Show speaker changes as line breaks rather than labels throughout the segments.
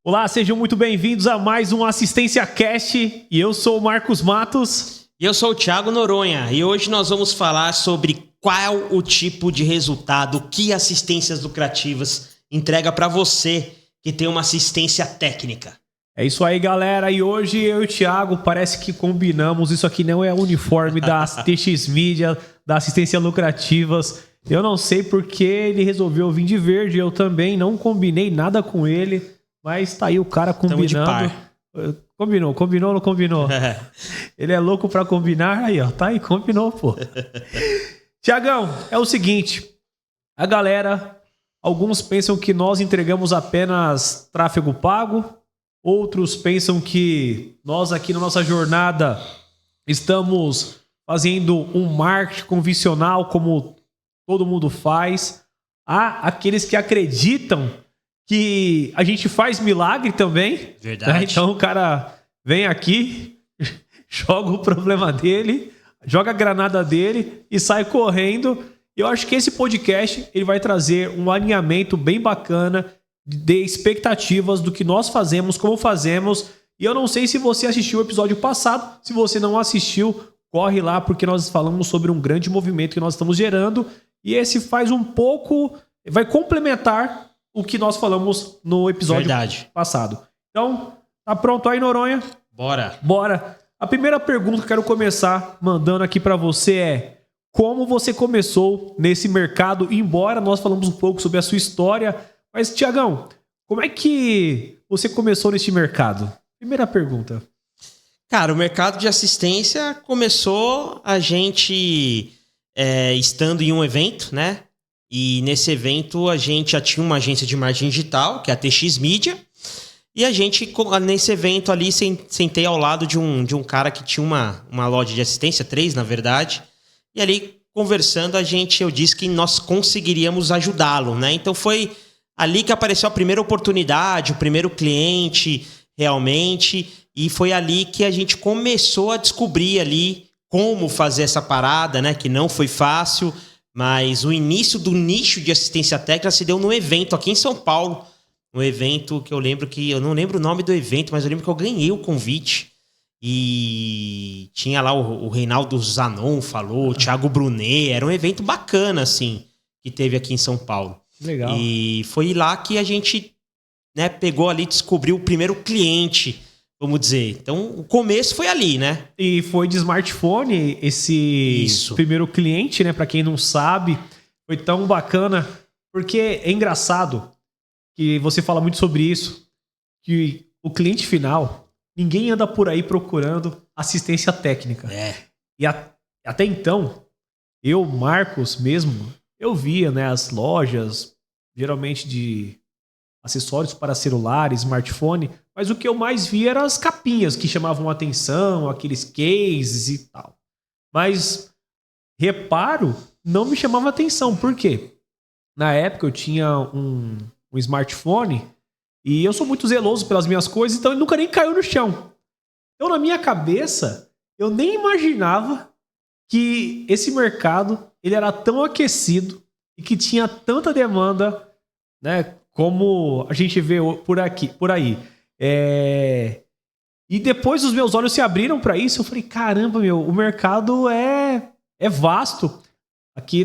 Olá, sejam muito bem-vindos a mais um Assistência Cast e eu sou o Marcos Matos.
E eu sou o Thiago Noronha e hoje nós vamos falar sobre qual o tipo de resultado que assistências lucrativas entrega para você que tem uma assistência técnica.
É isso aí, galera, e hoje eu e o Thiago parece que combinamos, isso aqui não é uniforme da TX Media, da Assistência Lucrativas. Eu não sei porque ele resolveu vir de verde, eu também não combinei nada com ele. Mas tá aí o cara combinando.
Tamo de par.
Combinou ou não combinou? Ele é louco pra combinar, aí ó, tá aí, combinou, pô. Tiagão, é o seguinte, a galera, alguns pensam que nós entregamos apenas tráfego pago, outros pensam que nós aqui na nossa jornada estamos fazendo um marketing convencional como todo mundo faz. Há aqueles que acreditam que a gente faz milagre também.
Verdade.
Né? Então o cara vem aqui, joga o problema dele, joga a granada dele e sai correndo. Eu acho que esse podcast ele vai trazer um alinhamento bem bacana de expectativas do que nós fazemos, como fazemos. E eu não sei se você assistiu o episódio passado. Se você não assistiu, corre lá, porque nós falamos sobre um grande movimento que nós estamos gerando. E esse faz um pouco... vai complementar o que nós falamos no episódio passado. Então, tá pronto aí, Noronha? Bora. A primeira pergunta que eu quero começar mandando aqui pra você é: como você começou nesse mercado? Embora nós falamos um pouco sobre a sua história, mas, Tiagão, como é que você começou nesse mercado? Primeira pergunta.
Cara, o mercado de assistência começou a gente estando em um evento, né? E nesse evento a gente já tinha uma agência de marketing digital, que é a TX Media. E a gente, nesse evento ali, sentei ao lado de um cara que tinha uma loja de assistência, 3 na verdade. E ali, conversando, eu disse que nós conseguiríamos ajudá-lo, né? Então foi ali que apareceu a primeira oportunidade, o primeiro cliente, realmente. E foi ali que a gente começou a descobrir ali como fazer essa parada, né? Que não foi fácil. Mas o início do nicho de assistência técnica se deu num evento aqui em São Paulo. Um evento que eu não lembro o nome do evento, mas eu lembro que eu ganhei o convite. E tinha lá o Reinaldo Zanon falou, o Thiago Brunet. Era um evento bacana, assim, que teve aqui em São Paulo.
Legal.
E foi lá que a gente, né, pegou ali, descobriu o primeiro cliente, vamos dizer. Então, o começo foi ali, né? E
foi de smartphone esse primeiro cliente, né? Pra quem não sabe, foi tão bacana. Porque é engraçado que você fala muito sobre isso, que o cliente final, ninguém anda por aí procurando assistência técnica. E até então, eu, Marcos mesmo, eu via, né, as lojas, geralmente de acessórios para celulares, smartphone, mas o que eu mais via eram as capinhas que chamavam atenção, aqueles cases e tal. Mas reparo, não me chamava atenção. Por quê? Na época eu tinha um smartphone e eu sou muito zeloso pelas minhas coisas, então ele nunca nem caiu no chão. Então na minha cabeça, eu nem imaginava que esse mercado ele era tão aquecido e que tinha tanta demanda, né, como a gente vê por aí. E depois os meus olhos se abriram para isso. Eu falei, caramba, o mercado é vasto. Aqui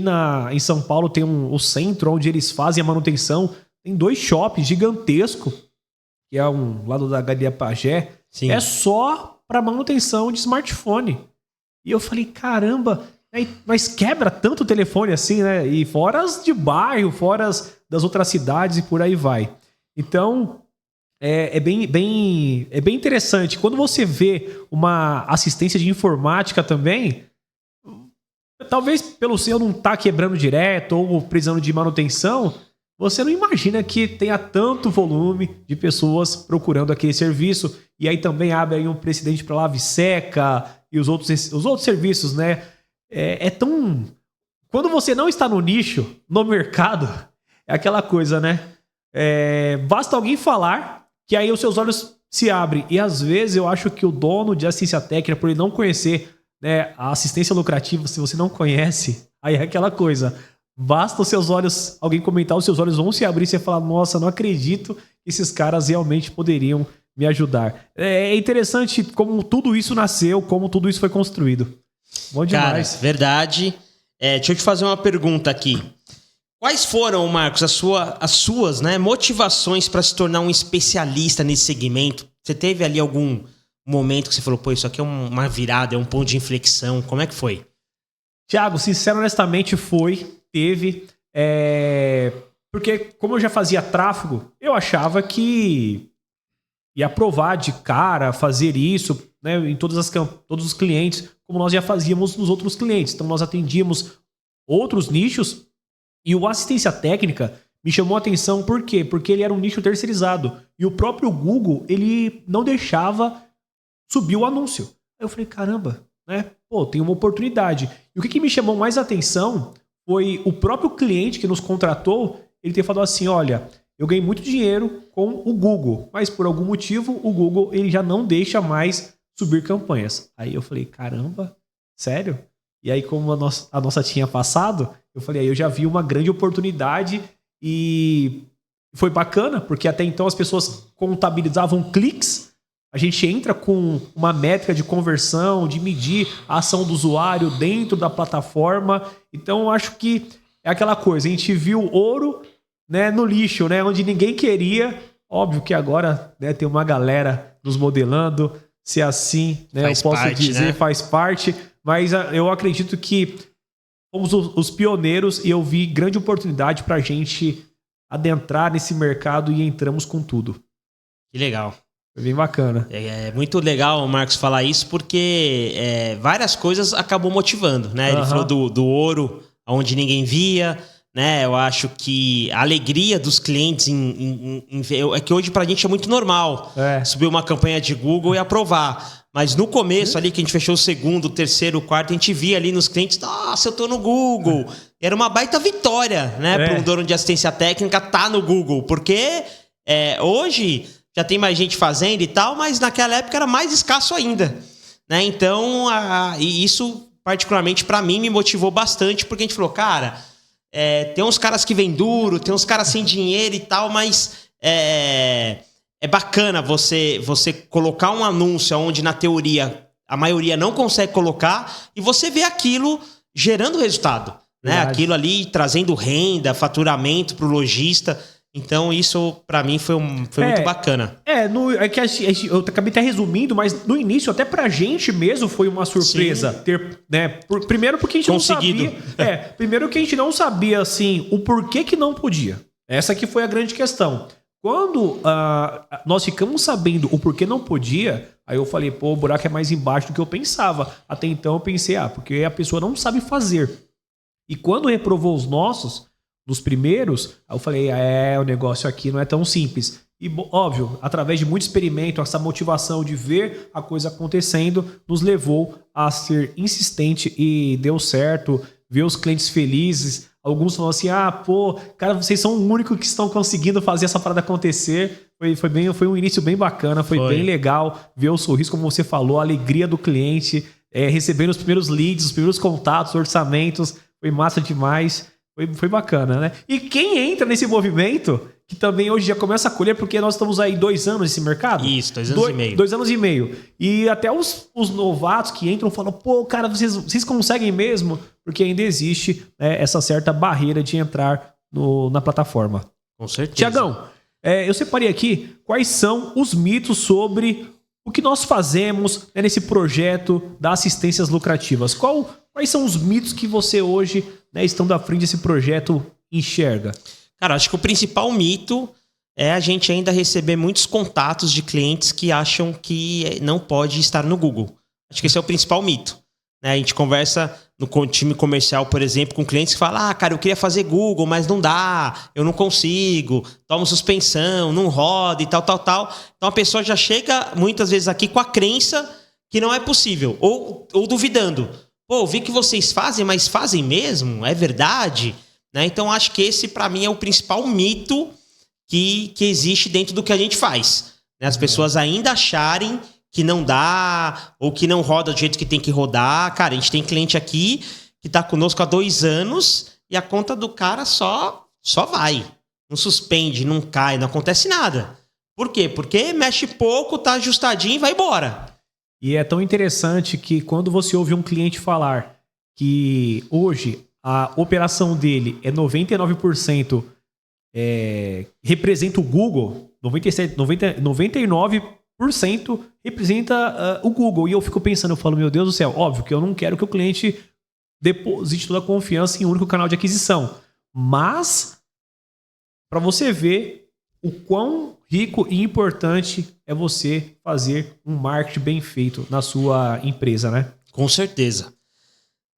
em São Paulo tem o centro onde eles fazem a manutenção. Tem 2 shoppings gigantescos, que é um lado da Galeria Pajé. Sim. É só para manutenção de smartphone. E eu falei, caramba, mas quebra tanto o telefone assim, né? E fora as de bairro, fora as das outras cidades e por aí vai. Então, é bem interessante. Quando você vê uma assistência de informática também, talvez pelo seu não estar quebrando direto ou precisando de manutenção, você não imagina que tenha tanto volume de pessoas procurando aquele serviço. E aí também abre aí um precedente para Lave Seca e os outros serviços, né? É tão... Quando você não está no nicho, no mercado, é aquela coisa, né? Basta alguém falar que aí os seus olhos se abrem. E às vezes eu acho que o dono de assistência técnica, por ele não conhecer, né, a assistência lucrativa, se você não conhece, aí é aquela coisa. basta os seus olhos, alguém comentar, os seus olhos vão se abrir e você falar, nossa, não acredito que esses caras realmente poderiam me ajudar. É interessante como tudo isso nasceu, como tudo isso foi construído. Bom demais.
Cara, verdade. Deixa eu te fazer uma pergunta aqui. Quais foram, Marcos, as suas, né, motivações para se tornar um especialista nesse segmento? Você teve ali algum momento que você falou, pô, isso aqui é uma virada, é um ponto de inflexão. Como é que foi?
Thiago, sincero, honestamente, teve. Porque como eu já fazia tráfego, eu achava que ia aprovar de cara fazer isso, né, em todos os clientes, como nós já fazíamos nos outros clientes. Então nós atendíamos outros nichos e o assistência técnica me chamou a atenção. Por quê? Porque ele era um nicho terceirizado e o próprio Google, ele não deixava subir o anúncio. Aí eu falei, caramba, né? Pô, tem uma oportunidade. E o que me chamou mais a atenção foi o próprio cliente que nos contratou, ele ter falado assim, olha, eu ganhei muito dinheiro com o Google, mas por algum motivo o Google ele já não deixa mais subir campanhas. Aí eu falei, caramba, sério? E aí como a nossa tinha passado, eu falei, aí eu já vi uma grande oportunidade e foi bacana, porque até então as pessoas contabilizavam cliques. A gente entra com uma métrica de conversão, de medir a ação do usuário dentro da plataforma. Então, eu acho que é aquela coisa, a gente viu ouro, né, no lixo, né, onde ninguém queria. Óbvio que agora, né, tem uma galera nos modelando, se assim, né, eu posso dizer, né? Faz parte. Mas eu acredito que fomos os pioneiros e eu vi grande oportunidade para a gente adentrar nesse mercado e entramos com tudo.
Que legal.
Foi bem bacana.
É muito legal o Marcos falar isso, porque várias coisas acabou motivando, né? Ele falou do ouro, onde ninguém via, né? Eu acho que a alegria dos clientes é que hoje pra gente é muito normal subir uma campanha de Google e aprovar. Mas no começo ali, que a gente fechou o segundo, o terceiro, o quarto, a gente via ali nos clientes, nossa, eu tô no Google. Era uma baita vitória, né? Para um dono de assistência técnica tá no Google, porque hoje já tem mais gente fazendo e tal, mas naquela época era mais escasso ainda, né? Então, e isso particularmente para mim me motivou bastante, porque a gente falou, cara, tem uns caras que vêm duro, tem uns caras sem dinheiro e tal, mas é bacana você colocar um anúncio onde na teoria a maioria não consegue colocar e você vê aquilo gerando resultado, né? Aquilo ali trazendo renda, faturamento para o lojista. Então, isso, pra mim, foi muito bacana. Que
eu acabei até resumindo, mas no início, até pra gente mesmo, foi uma surpresa. Ter, né? Primeiro porque a gente não sabia. Primeiro que a gente não sabia, assim, o porquê que não podia. Essa que foi a grande questão. Quando nós ficamos sabendo o porquê não podia, aí eu falei, pô, o buraco é mais embaixo do que eu pensava. Até então eu pensei, porque a pessoa não sabe fazer. E quando reprovou os nossos, dos primeiros, aí eu falei, o negócio aqui não é tão simples. E, óbvio, através de muito experimento, essa motivação de ver a coisa acontecendo, nos levou a ser insistente e deu certo, ver os clientes felizes. Alguns falam assim, cara, vocês são o único que estão conseguindo fazer essa parada acontecer. Foi um início bem bacana, foi bem legal ver o sorriso, como você falou, a alegria do cliente, recebendo os primeiros leads, os primeiros contatos, orçamentos, foi massa demais. Foi bacana, né? E quem entra nesse movimento, que também hoje já começa a colher, porque nós estamos aí 2 anos nesse mercado.
Isso, 2 anos e meio.
2 anos e meio. E até os novatos que entram falam, pô, cara, vocês conseguem mesmo? Porque ainda existe essa certa barreira de entrar na plataforma.
Com certeza.
Tiagão, eu separei aqui quais são os mitos sobre o que nós fazemos nesse projeto das assistências lucrativas. Quais são os mitos que você hoje, estando à frente desse projeto, enxerga?
Cara, acho que o principal mito é a gente ainda receber muitos contatos de clientes que acham que não pode estar no Google. Acho que esse é o principal mito, né? A gente conversa no time comercial, por exemplo, com clientes que falam, cara, eu queria fazer Google, mas não dá, eu não consigo, tomo suspensão, não roda e tal. Então a pessoa já chega muitas vezes aqui com a crença que não é possível, ou duvidando. Pô, vi que vocês fazem, mas fazem mesmo? É verdade? Né? Então, acho que esse, para mim, é o principal mito que existe dentro do que a gente faz. Né? As pessoas ainda acharem que não dá, ou que não roda do jeito que tem que rodar. Cara, a gente tem cliente aqui que está conosco há 2 anos e a conta do cara só vai. Não suspende, não cai, não acontece nada. Por quê? Porque mexe pouco, tá ajustadinho e vai embora.
E é tão interessante que quando você ouve um cliente falar que hoje a operação dele é 99% representa o Google, 99% representa o Google. E eu fico pensando, eu falo, meu Deus do céu, óbvio que eu não quero que o cliente deposite toda a confiança em um único canal de aquisição. Mas, para você ver o quão rico e importante é você fazer um marketing bem feito na sua empresa, né?
Com certeza.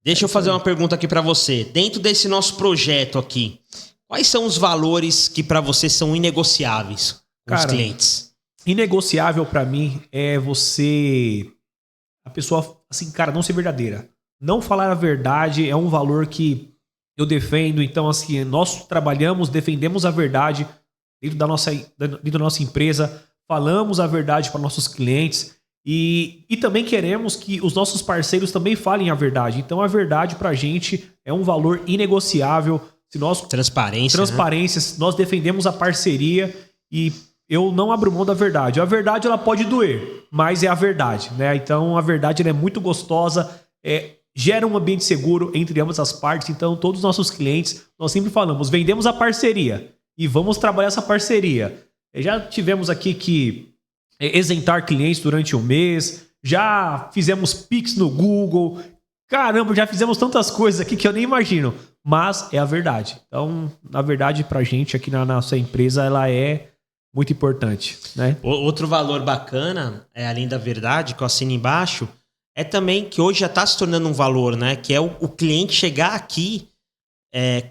Deixa eu fazer uma pergunta aqui para você. Dentro desse nosso projeto aqui, quais são os valores que para você são inegociáveis com os clientes?
Inegociável para mim é você... A pessoa, assim, cara, não ser verdadeira. Não falar a verdade é um valor que eu defendo. Então, assim, nós trabalhamos, defendemos a verdade dentro da nossa empresa, falamos a verdade para nossos clientes e também queremos que os nossos parceiros também falem a verdade. Então, a verdade para a gente é um valor inegociável. Se nós,
transparência,
né? Nós defendemos a parceria e eu não abro mão da verdade. A verdade ela pode doer, mas é a verdade, né? Então, a verdade ela é muito gostosa, gera um ambiente seguro entre ambas as partes. Então, todos os nossos clientes, nós sempre falamos, vendemos a parceria e vamos trabalhar essa parceria. Já tivemos aqui que isentar clientes durante um mês, já fizemos Pix no Google, caramba, já fizemos tantas coisas aqui que eu nem imagino, mas é a verdade. Então, na verdade, pra gente aqui na nossa empresa, ela é muito importante, né?
Outro valor bacana, além da verdade, que eu assino embaixo, é também que hoje já está se tornando um valor, né? Que é o cliente chegar aqui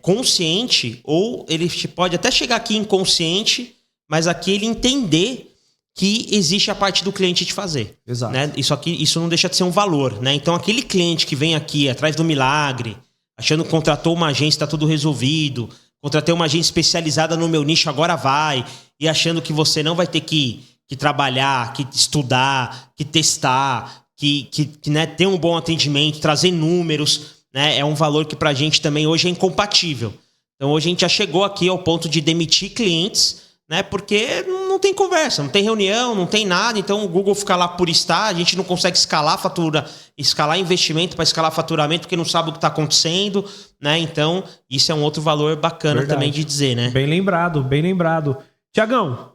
consciente, ou ele pode até chegar aqui inconsciente, mas aqui ele entender que existe a parte do cliente de fazer.
Exato.
Né? Isso não deixa de ser um valor, né? Então aquele cliente que vem aqui atrás do milagre, achando que contratou uma agência, está tudo resolvido, contratei uma agência especializada no meu nicho, agora vai, e achando que você não vai ter que trabalhar, que estudar, que testar, que né, ter um bom atendimento, trazer números, né, é um valor que pra gente também hoje é incompatível. Então hoje a gente já chegou aqui ao ponto de demitir clientes, né, porque não tem conversa, não tem reunião, não tem nada, então o Google fica lá por estar, a gente não consegue escalar investimento para escalar faturamento porque não sabe o que está acontecendo, né? Então isso é um outro valor bacana também de dizer, né?
Bem lembrado, bem lembrado. Tiagão,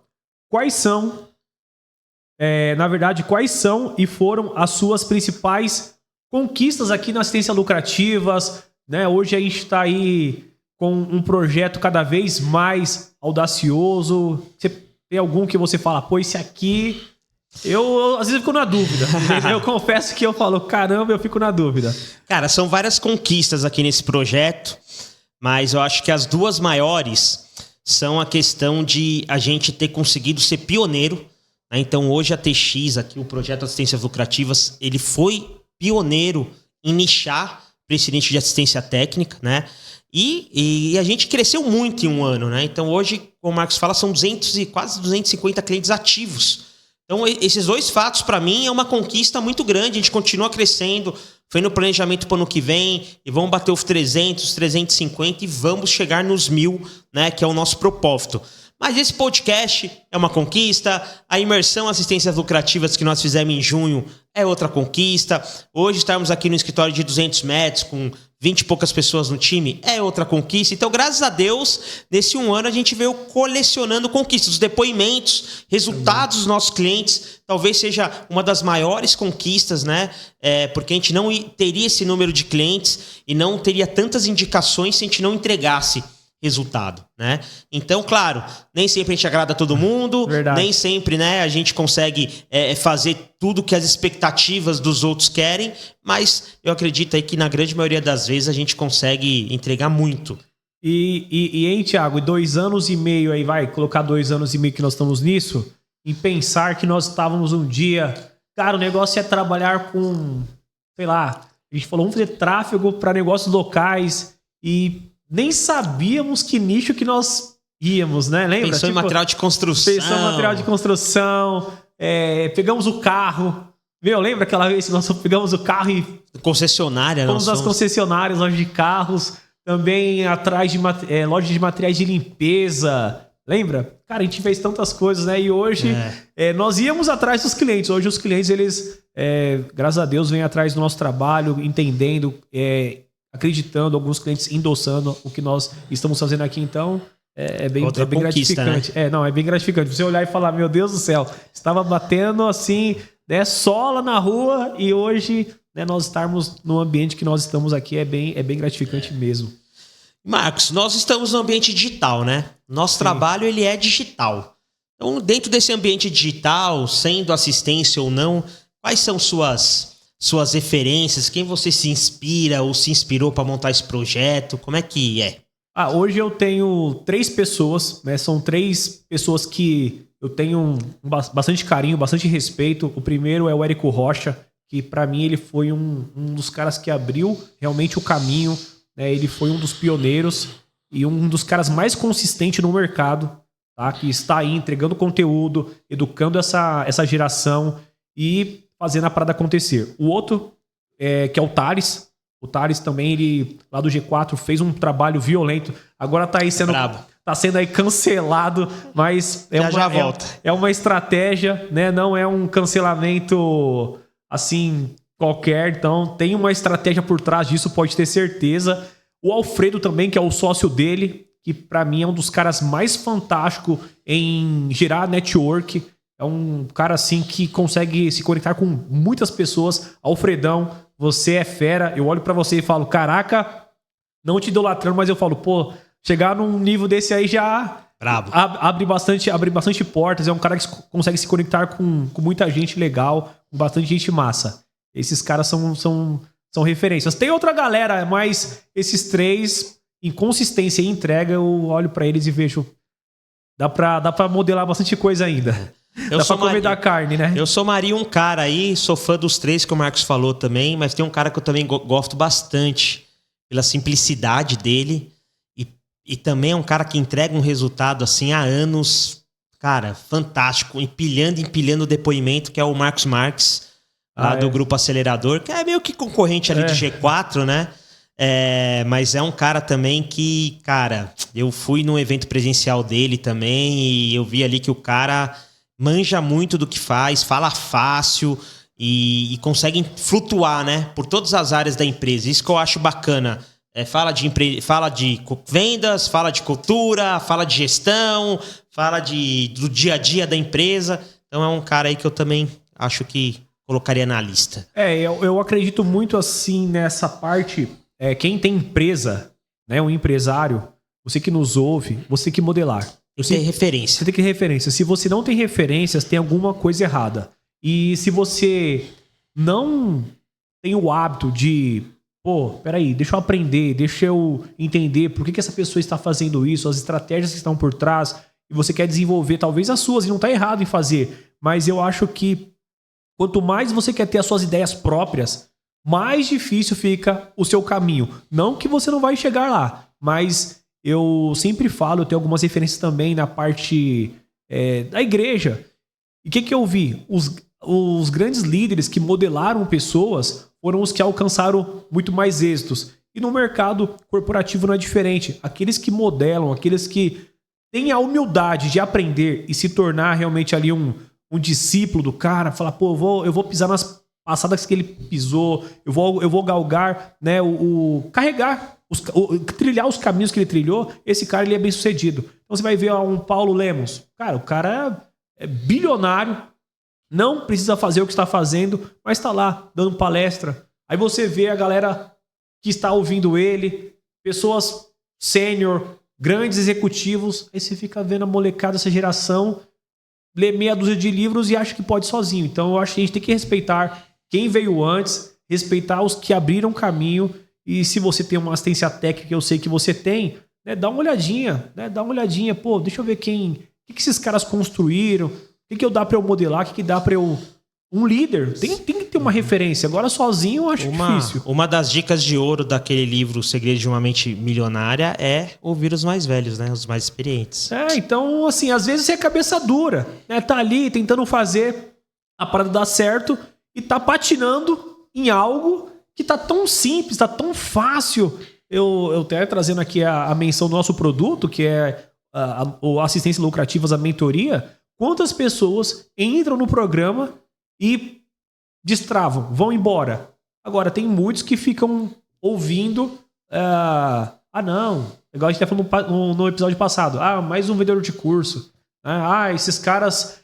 quais são e foram as suas principais conquistas aqui na assistência lucrativas, né? Hoje a gente está aí com um projeto cada vez mais audacioso. Você tem algum que você fala, pô, esse aqui... Eu às vezes fico na dúvida. Eu confesso que eu falo, caramba, eu fico na dúvida.
Cara, são várias conquistas aqui nesse projeto, mas eu acho que as duas maiores são a questão de a gente ter conseguido ser pioneiro, né? Então hoje a TX, aqui o projeto de assistências lucrativas, ele foi pioneiro em nichar para esse nicho de assistência técnica, né? E a gente cresceu muito em um ano, né? Então hoje, como o Marcos fala, são quase 250 clientes ativos. Então esses dois fatos para mim é uma conquista muito grande, a gente continua crescendo, foi no planejamento para o ano que vem e vamos bater os 300, 350 e vamos chegar nos 1.000, né? Que é o nosso propósito. Mas esse podcast é uma conquista, a imersão assistências lucrativas que nós fizemos em junho é outra conquista. Hoje estamos aqui no escritório de 200 metros com 20 e poucas pessoas no time, é outra conquista. Então, graças a Deus, nesse um ano a gente veio colecionando conquistas, os depoimentos, resultados dos nossos clientes, talvez seja uma das maiores conquistas, né? Porque a gente não teria esse número de clientes e não teria tantas indicações se a gente não entregasse resultado, né? Então, claro, nem sempre a gente agrada a todo mundo,
Verdade.
Nem sempre, né, a gente consegue fazer tudo que as expectativas dos outros querem, mas eu acredito aí que na grande maioria das vezes a gente consegue entregar muito.
Hein, Thiago, 2 anos e meio aí, vai colocar 2 anos e meio que nós estamos nisso, e pensar que nós estávamos um dia, cara, o negócio é trabalhar com, sei lá, a gente falou, vamos fazer tráfego para negócios locais e nem sabíamos que nicho que nós íamos, né? Lembra?
Pensou em material de construção.
Pensou em material de construção. Pegamos o carro. Lembra aquela vez que nós pegamos o carro e...
Concessionária.
Fomos nas concessionárias, lojas de carros. também atrás de loja de materiais de limpeza. Lembra? Cara, a gente fez tantas coisas, né? E hoje nós íamos atrás dos clientes. Hoje os clientes, eles, graças a Deus, vêm atrás do nosso trabalho, entendendo, acreditando, alguns clientes endossando o que nós estamos fazendo aqui. Então, é bem gratificante. Né? É bem gratificante. Você olhar e falar, meu Deus do céu, estava batendo assim, né, só lá na rua, e hoje, né, nós estarmos no ambiente que nós estamos aqui é bem gratificante mesmo.
Marcos, nós estamos no ambiente digital, né? Nosso trabalho, ele é digital. Então, dentro desse ambiente digital, sendo assistência ou não, quais são suas referências? Quem você se inspira ou se inspirou para montar esse projeto? Como é que é?
Hoje eu tenho 3 pessoas, né? São 3 pessoas que eu tenho bastante carinho, bastante respeito. O primeiro é o Érico Rocha, que para mim ele foi um dos caras que abriu realmente o caminho, né? Ele foi um dos pioneiros e um dos caras mais consistentes no mercado, tá? Que está aí entregando conteúdo, educando essa geração e fazendo a parada acontecer. O outro, que é o Thales. O Thales também, ele lá do G4 fez um trabalho violento. Agora tá aí sendo aí cancelado, mas é uma estratégia, né? Não é um cancelamento assim qualquer. Então tem uma estratégia por trás disso, pode ter certeza. O Alfredo também, que é o sócio dele, que para mim é um dos caras mais fantásticos em gerar network. É um cara assim que consegue se conectar com muitas pessoas. Alfredão, você é fera. Eu olho pra você e falo, caraca, não te idolatrando, mas eu falo, pô, chegar num nível desse aí já abre bastante portas. É um cara que consegue se conectar com muita gente legal, com bastante gente massa. Esses caras são referências. Tem outra galera, mas esses 3, em consistência e entrega, eu olho pra eles e vejo, dá pra modelar bastante coisa ainda. Dá pra comer da carne, né?
Eu somaria um cara aí, sou fã dos 3 que o Marcos falou também, mas tem um cara que eu também gosto bastante pela simplicidade dele e também é um cara que entrega um resultado assim há anos, cara, fantástico, empilhando o depoimento, que é o Marcos Marques, lá do Grupo Acelerador, que é meio que concorrente ali do G4, né? Mas é um cara também que, cara, eu fui num evento presencial dele também e eu vi ali que o cara manja muito do que faz, fala fácil e consegue flutuar, né, por todas as áreas da empresa. Isso que eu acho bacana. Fala de vendas, fala de cultura, fala de gestão, fala do dia a dia da empresa. Então é um cara aí que eu também acho que colocaria na lista.
Eu acredito muito assim nessa parte. Quem tem empresa, né, um empresário, você que nos ouve, você tem que modelar.
Você tem referência.
Você tem que ter referência. Se você não tem referências, tem alguma coisa errada. E se você não tem o hábito de, peraí, deixa eu aprender, deixa eu entender por que essa pessoa está fazendo isso, as estratégias que estão por trás, e você quer desenvolver talvez as suas, e não está errado em fazer. Mas eu acho que quanto mais você quer ter as suas ideias próprias, mais difícil fica o seu caminho. Não que você não vai chegar lá, mas eu sempre falo, eu tenho algumas referências também na parte da igreja. E o que eu vi? Os grandes líderes que modelaram pessoas foram os que alcançaram muito mais êxitos. E no mercado corporativo não é diferente. Aqueles que modelam, aqueles que têm a humildade de aprender e se tornar realmente ali um discípulo do cara, falar, eu vou pisar nas passadas que ele pisou, eu vou galgar, né, carregar, trilhar os caminhos que ele trilhou, esse cara ele é bem sucedido. Então você vai ver um Paulo Lemos, cara, o cara é bilionário, não precisa fazer o que está fazendo, mas está lá dando palestra. Aí você vê a galera que está ouvindo ele, pessoas sênior, grandes executivos, aí você fica vendo a molecada, essa geração, lê meia dúzia de livros e acha que pode sozinho. Então eu acho que a gente tem que respeitar quem veio antes, respeitar os que abriram caminho, e se você tem uma assistência técnica, eu sei que você tem, né, dá uma olhadinha, deixa eu ver o que esses caras construíram, o que eu dá para eu modelar, o que dá para eu... Um líder, tem que ter uma referência. Agora sozinho eu acho difícil.
Uma das dicas de ouro daquele livro, O Segredo de uma Mente Milionária, é ouvir os mais velhos, né? Os mais experientes.
Então, assim, às vezes é cabeça dura, né? Tá ali tentando fazer a parada dar certo e tá patinando em algo que tá tão simples, tá tão fácil. eu até trazendo aqui a menção do nosso produto, que é o Assistência Lucrativas, a mentoria, quantas pessoas entram no programa e destravam, vão embora. Agora, tem muitos que ficam ouvindo, não, igual a gente até falou no episódio passado, mais um vendedor de curso. Esses caras...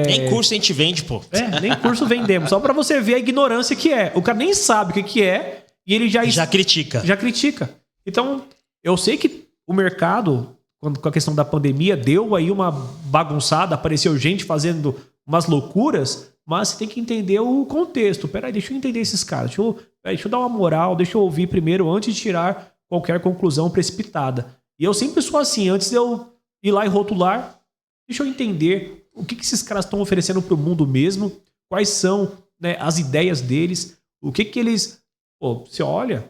Nem curso a gente vende, pô.
Nem curso vendemos. Só pra você ver a ignorância que é. O cara nem sabe o que é e ele já
critica.
Já critica. Então, eu sei que o mercado, com a questão da pandemia, deu aí uma bagunçada, apareceu gente fazendo umas loucuras, mas você tem que entender o contexto. Peraí, deixa eu entender esses caras. Deixa eu dar uma moral, deixa eu ouvir primeiro antes de tirar qualquer conclusão precipitada. E eu sempre sou assim, antes de eu ir lá e rotular, deixa eu entender o que esses caras estão oferecendo para o mundo mesmo, quais são, né, as ideias deles, o que eles... Pô, você olha,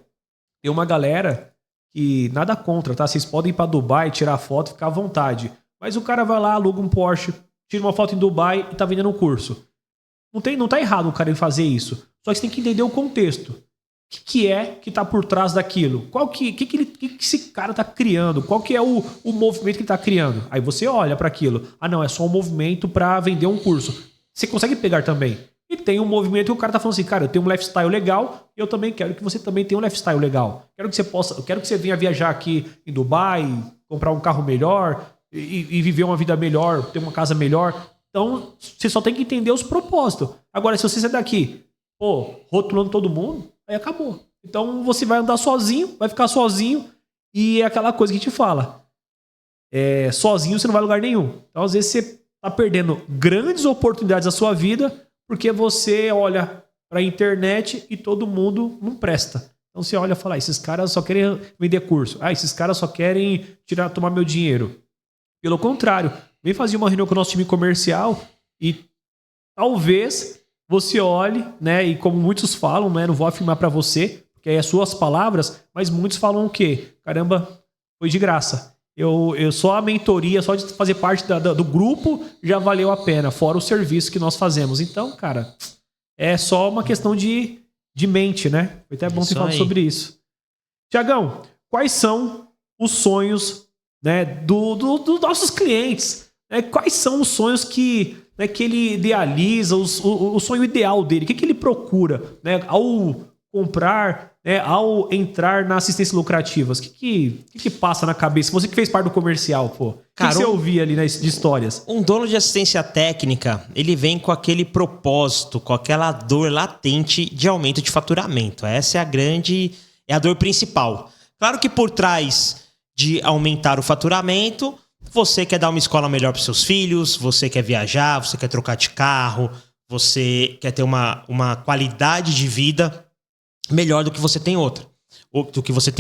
tem uma galera que nada contra, tá? Vocês podem ir para Dubai, tirar foto, ficar à vontade. Mas o cara vai lá, aluga um Porsche, tira uma foto em Dubai e tá vendendo um curso. Não tá errado o cara em fazer isso. Só que você tem que entender o contexto. O que é que tá por trás daquilo? Que esse cara tá criando? Qual que é o movimento que ele tá criando? Aí você olha para aquilo. Não, é só um movimento para vender um curso. Você consegue pegar também. E tem um movimento que o cara tá falando assim, cara, eu tenho um lifestyle legal e eu também quero que você também tenha um lifestyle legal. Quero que você venha viajar aqui em Dubai, comprar um carro melhor e viver uma vida melhor, ter uma casa melhor. Então, você só tem que entender os propósitos. Agora, se você sair daqui, rotulando todo mundo, aí acabou. Então, você vai andar sozinho, vai ficar sozinho e é aquela coisa que a gente fala. Sozinho você não vai a lugar nenhum. Então, às vezes, você tá perdendo grandes oportunidades da sua vida porque você olha para a internet e todo mundo não presta. Então, você olha e fala, esses caras só querem vender curso. Esses caras só querem tomar meu dinheiro. Pelo contrário, vem fazer uma reunião com o nosso time comercial e talvez você olhe, né? E como muitos falam, né? Não vou afirmar para você, porque é suas palavras, mas muitos falam o quê? Caramba, foi de graça. Eu só a mentoria, só de fazer parte do grupo já valeu a pena, fora o serviço que nós fazemos. Então, cara, é só uma questão de mente, né? Foi até bom ter falado sobre isso. Tiagão, quais são os sonhos, né, dos nossos clientes? Né? Quais são os sonhos que ele idealiza, o sonho ideal dele? O que ele procura, né, ao comprar, né, ao entrar na assistência lucrativas? O que passa na cabeça? Você que fez parte do comercial, pô. Cara, o que você ouvia ali, né, de histórias?
Um dono de assistência técnica, ele vem com aquele propósito, com aquela dor latente de aumento de faturamento. Essa é a dor principal. Claro que por trás de aumentar o faturamento, você quer dar uma escola melhor para seus filhos, você quer viajar, você quer trocar de carro, você quer ter uma qualidade de vida melhor do que você tem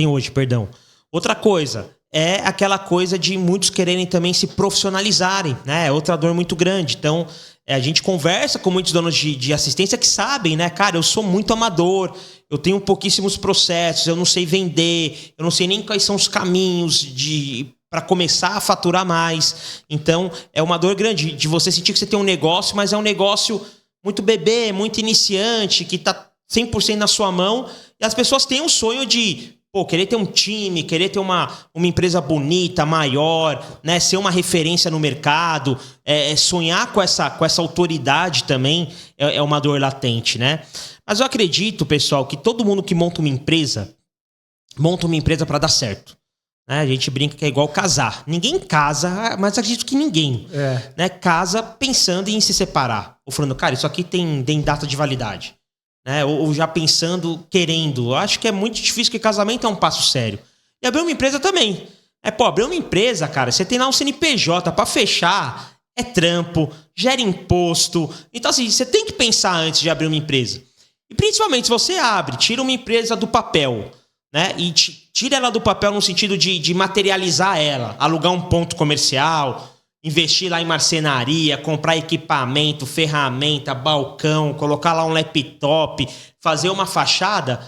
hoje, perdão. Outra coisa é aquela coisa de muitos quererem também se profissionalizarem, né? É outra dor muito grande. Então, a gente conversa com muitos donos de assistência que sabem, né? Cara, eu sou muito amador, eu tenho pouquíssimos processos, eu não sei vender, eu não sei nem quais são os caminhos para começar a faturar mais. Então, é uma dor grande de você sentir que você tem um negócio, mas é um negócio muito bebê, muito iniciante, que está 100% na sua mão. E as pessoas têm um sonho de querer ter um time, querer ter uma empresa bonita, maior, né? Ser uma referência no mercado, sonhar com essa autoridade também é uma dor latente, né? Mas eu acredito, pessoal, que todo mundo que monta uma empresa para dar certo. Né? A gente brinca que é igual casar. Ninguém casa, mas acredito que ninguém né, casa pensando em se separar. Ou falando, cara, isso aqui tem data de validade. Né? Ou já pensando, querendo. Eu acho que é muito difícil, porque casamento é um passo sério. E abrir uma empresa também. Abrir uma empresa, cara, você tem lá um CNPJ para fechar, é trampo, gera imposto. Então, assim, você tem que pensar antes de abrir uma empresa. E principalmente, se você tira uma empresa do papel, né? E tira ela do papel no sentido de materializar ela, alugar um ponto comercial, investir lá em marcenaria, comprar equipamento, ferramenta, balcão, colocar lá um laptop, fazer uma fachada.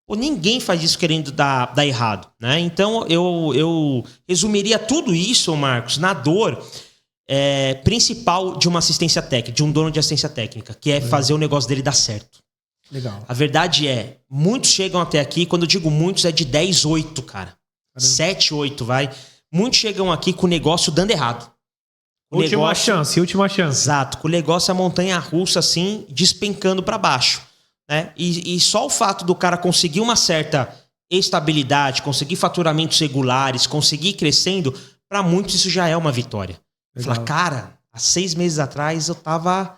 Ninguém faz isso querendo dar errado, né? Então eu resumiria tudo isso, Marcos, na dor principal de uma assistência técnica, de um dono de assistência técnica, que é fazer o negócio dele dar certo.
Legal.
A verdade é, muitos chegam até aqui, quando eu digo muitos, é de 10, 8, cara. 7, 8, vai. Muitos chegam aqui com o negócio dando errado.
Última chance.
Exato. Com o negócio a montanha-russa, assim, despencando para baixo. Né? E só o fato do cara conseguir uma certa estabilidade, conseguir faturamentos regulares, conseguir ir crescendo, para muitos isso já é uma vitória. Falar, cara, há 6 meses atrás eu tava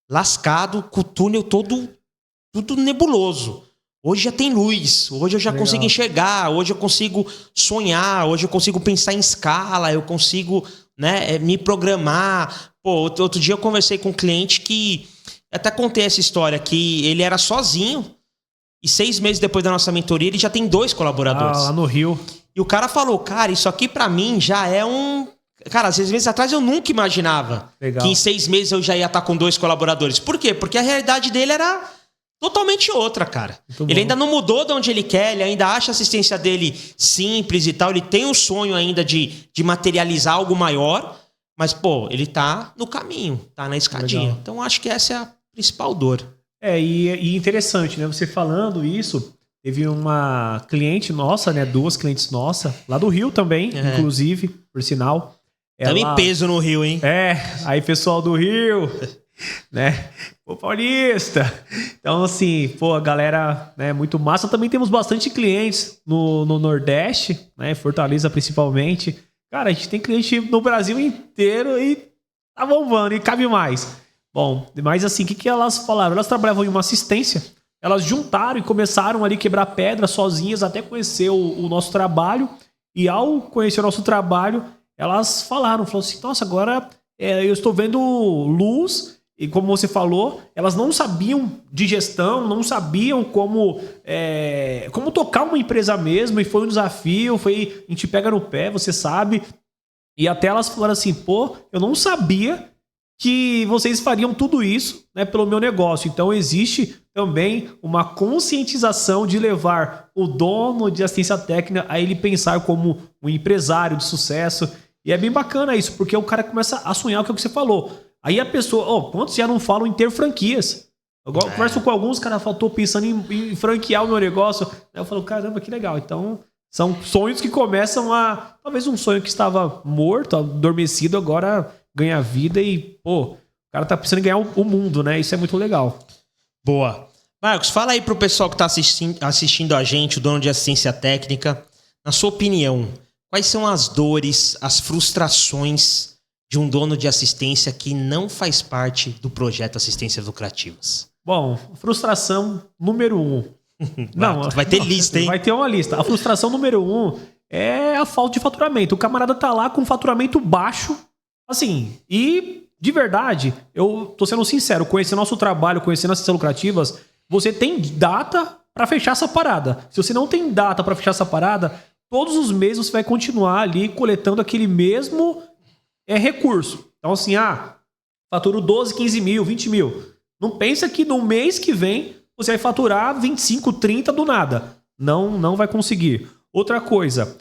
lascado, com o túnel tudo nebuloso. Hoje já tem luz, hoje eu já consigo enxergar, hoje eu consigo sonhar, hoje eu consigo pensar em escala, eu consigo, né, me programar. Pô, outro dia eu conversei com um cliente que, até contei essa história, que ele era sozinho e 6 meses depois da nossa mentoria ele já tem 2 colaboradores.
Lá no Rio.
E o cara falou, cara, isso aqui pra mim já é um... Cara, 6 meses atrás eu nunca imaginava que em 6 meses eu já ia estar com 2 colaboradores. Por quê? Porque a realidade dele era totalmente outra, cara. Ele ainda não mudou de onde ele quer, ele ainda acha a assistência dele simples e tal, ele tem um sonho ainda de materializar algo maior, mas, pô, ele tá no caminho, tá na escadinha. Legal. Então, acho que essa é a principal dor.
E interessante, né? Você falando isso, teve uma cliente nossa, né? 2 clientes nossas, lá do Rio também, inclusive, por sinal.
Também peso no Rio, hein?
Aí pessoal do Rio, né? Pô, paulista. Então, assim, pô, a galera, né, muito massa. Também temos bastante clientes no Nordeste, né? Fortaleza principalmente. Cara, a gente tem cliente no Brasil inteiro e tá bombando e cabe mais. Bom, mas assim, o que elas falaram? Elas trabalhavam em uma assistência, elas juntaram e começaram ali a quebrar pedra sozinhas até conhecer o nosso trabalho. E ao conhecer o nosso trabalho, elas falaram assim, nossa, agora eu estou vendo luz. E como você falou, elas não sabiam de gestão, não sabiam como tocar uma empresa mesmo. E foi um desafio, a gente pega no pé, você sabe. E até elas falaram assim, pô, eu não sabia que vocês fariam tudo isso, né, pelo meu negócio. Então existe também uma conscientização de levar o dono de assistência técnica a ele pensar como um empresário de sucesso. E é bem bacana isso, porque o cara começa a sonhar, que é o que você falou. Aí a pessoa, quantos já não falam em ter franquias? Eu converso com alguns, cara, tô pensando em franquear o meu negócio. Aí eu falo, caramba, que legal. Então, são sonhos que começam a... Talvez um sonho que estava morto, adormecido, agora ganha vida e, pô, o cara tá precisando ganhar o mundo, né? Isso é muito legal.
Boa. Marcos, fala aí pro pessoal que tá assistindo a gente, o dono de assistência técnica, na sua opinião, quais são as dores, as frustrações de um dono de assistência que não faz parte do projeto Assistências Lucrativas?
Bom, frustração número 1.
Não, vai ter lista, hein?
Vai ter uma lista. A frustração número 1 é a falta de faturamento. O camarada tá lá com faturamento baixo, assim, e de verdade, eu tô sendo sincero, conhecendo nosso trabalho, conhecendo assistências lucrativas, você tem data para fechar essa parada. Se você não tem data para fechar essa parada, todos os meses você vai continuar ali coletando aquele mesmo recurso. Então assim, faturo 12, 15 mil, 20 mil. Não pensa que no mês que vem você vai faturar 25, 30 do nada. Não vai conseguir. Outra coisa,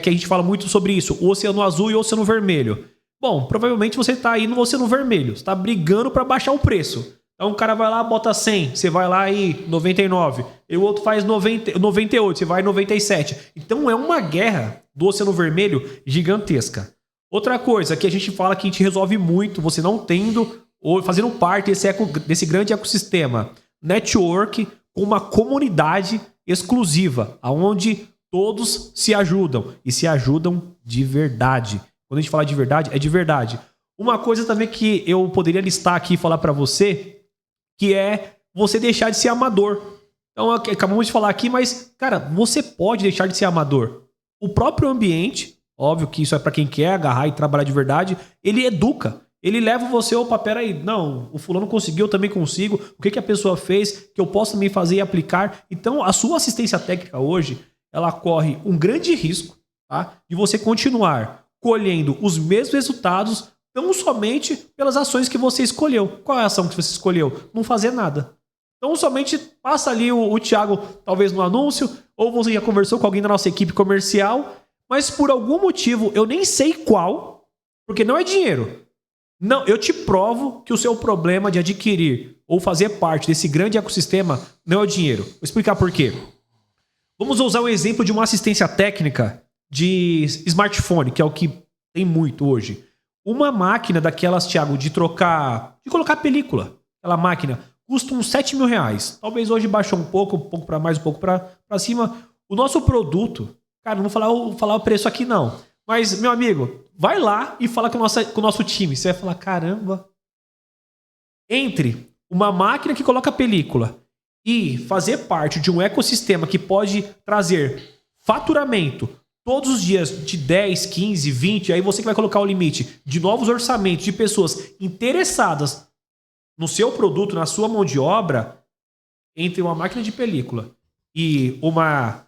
que a gente fala muito sobre isso, o oceano azul e o oceano vermelho. Bom, provavelmente você está aí no oceano vermelho, você está brigando para baixar o preço. Então o cara vai lá, bota 100, você vai lá e 99. E o outro faz 98, você vai 97. Então é uma guerra do oceano vermelho gigantesca. Outra coisa que a gente fala que a gente resolve muito, você não tendo ou fazendo parte desse grande ecossistema, network com uma comunidade exclusiva, onde todos se ajudam e se ajudam de verdade. Quando a gente fala de verdade, é de verdade. Uma coisa também que eu poderia listar aqui e falar para você, que é você deixar de ser amador. Então, acabamos de falar aqui, mas, cara, você pode deixar de ser amador. O próprio ambiente, óbvio que isso é para quem quer agarrar e trabalhar de verdade, ele educa. Ele leva você, opa, peraí, não, o fulano conseguiu, eu também consigo. O que a pessoa fez que eu posso também fazer e aplicar? Então, a sua assistência técnica hoje, ela corre um grande risco, tá, de você continuar colhendo os mesmos resultados tão somente pelas ações que você escolheu. Qual é a ação que você escolheu? Não fazer nada. Então, somente passa ali o Thiago, talvez no anúncio, ou você já conversou com alguém da nossa equipe comercial, mas por algum motivo, eu nem sei qual, porque não é dinheiro. Não, eu te provo que o seu problema de adquirir ou fazer parte desse grande ecossistema não é o dinheiro. Vou explicar por quê. Vamos usar o exemplo de uma assistência técnica de smartphone, que é o que tem muito hoje. Uma máquina daquelas, Thiago, de colocar película. Aquela máquina custa uns 7 mil reais. Talvez hoje baixou um pouco para mais, um pouco para cima. O nosso produto, cara, não vou falar o preço aqui não. Mas, meu amigo, vai lá e fala com o nosso time. Você vai falar, caramba. Entre uma máquina que coloca película e fazer parte de um ecossistema que pode trazer faturamento todos os dias de 10, 15, 20, aí você que vai colocar o limite de novos orçamentos de pessoas interessadas no seu produto, na sua mão de obra, entre uma máquina de película e uma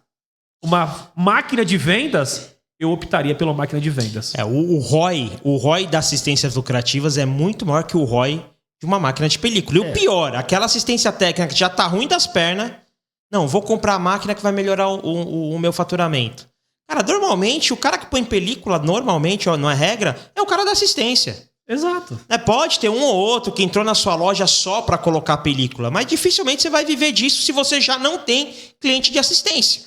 máquina de vendas, eu optaria pela máquina de vendas.
O ROI das assistências lucrativas é muito maior que o ROI de uma máquina de película. E o pior, aquela assistência técnica que já tá ruim das pernas, não, vou comprar a máquina que vai melhorar o meu faturamento. Cara, normalmente, o cara que põe película, normalmente, não é regra, é o cara da assistência.
Exato.
Pode ter um ou outro que entrou na sua loja só para colocar película, mas dificilmente você vai viver disso se você já não tem cliente de assistência.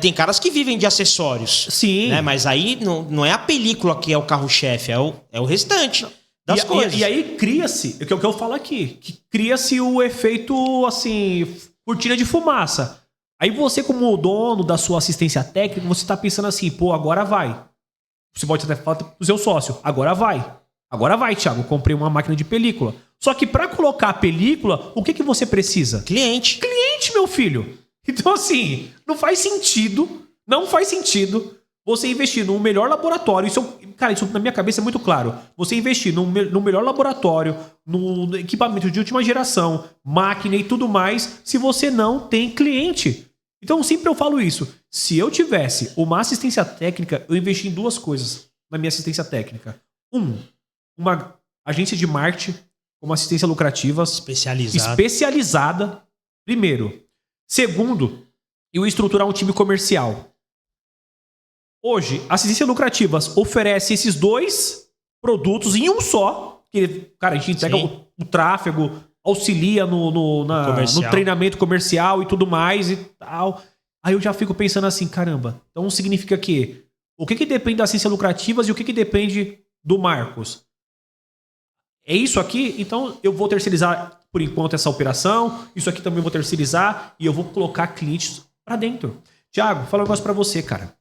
Tem caras que vivem de acessórios.
Sim.
Mas aí não é a película que é o carro-chefe, é o restante das coisas.
E aí cria-se, o que eu falo aqui, que cria-se o efeito, assim, cortina de fumaça. Aí você, como dono da sua assistência técnica, você tá pensando assim, pô, agora vai. Você pode até falar pro seu sócio, agora vai. Agora vai, Thiago, comprei uma máquina de película. Só que para colocar a película, o que você precisa?
Cliente.
Cliente, meu filho. Então, assim, não faz sentido você investir num melhor laboratório. Isso na minha cabeça é muito claro. Você investir num melhor laboratório, no equipamento de última geração, máquina e tudo mais, se você não tem cliente. Então, sempre eu falo isso. Se eu tivesse uma assistência técnica, eu investi em duas coisas na minha assistência técnica. Uma agência de marketing com uma assistência lucrativa especializada, primeiro. Segundo, eu estruturar um time comercial. Hoje, a assistência lucrativa oferece esses dois produtos em um só. Que, cara, a gente entrega o tráfego, auxilia no treinamento comercial e tudo mais e tal. Aí eu já fico pensando assim, caramba, então significa que o que depende da assistência lucrativa e o que depende do Marcos? É isso aqui? Então eu vou terceirizar por enquanto essa operação, isso aqui também eu vou terceirizar e eu vou colocar clientes pra dentro. Thiago, fala um negócio pra você, cara.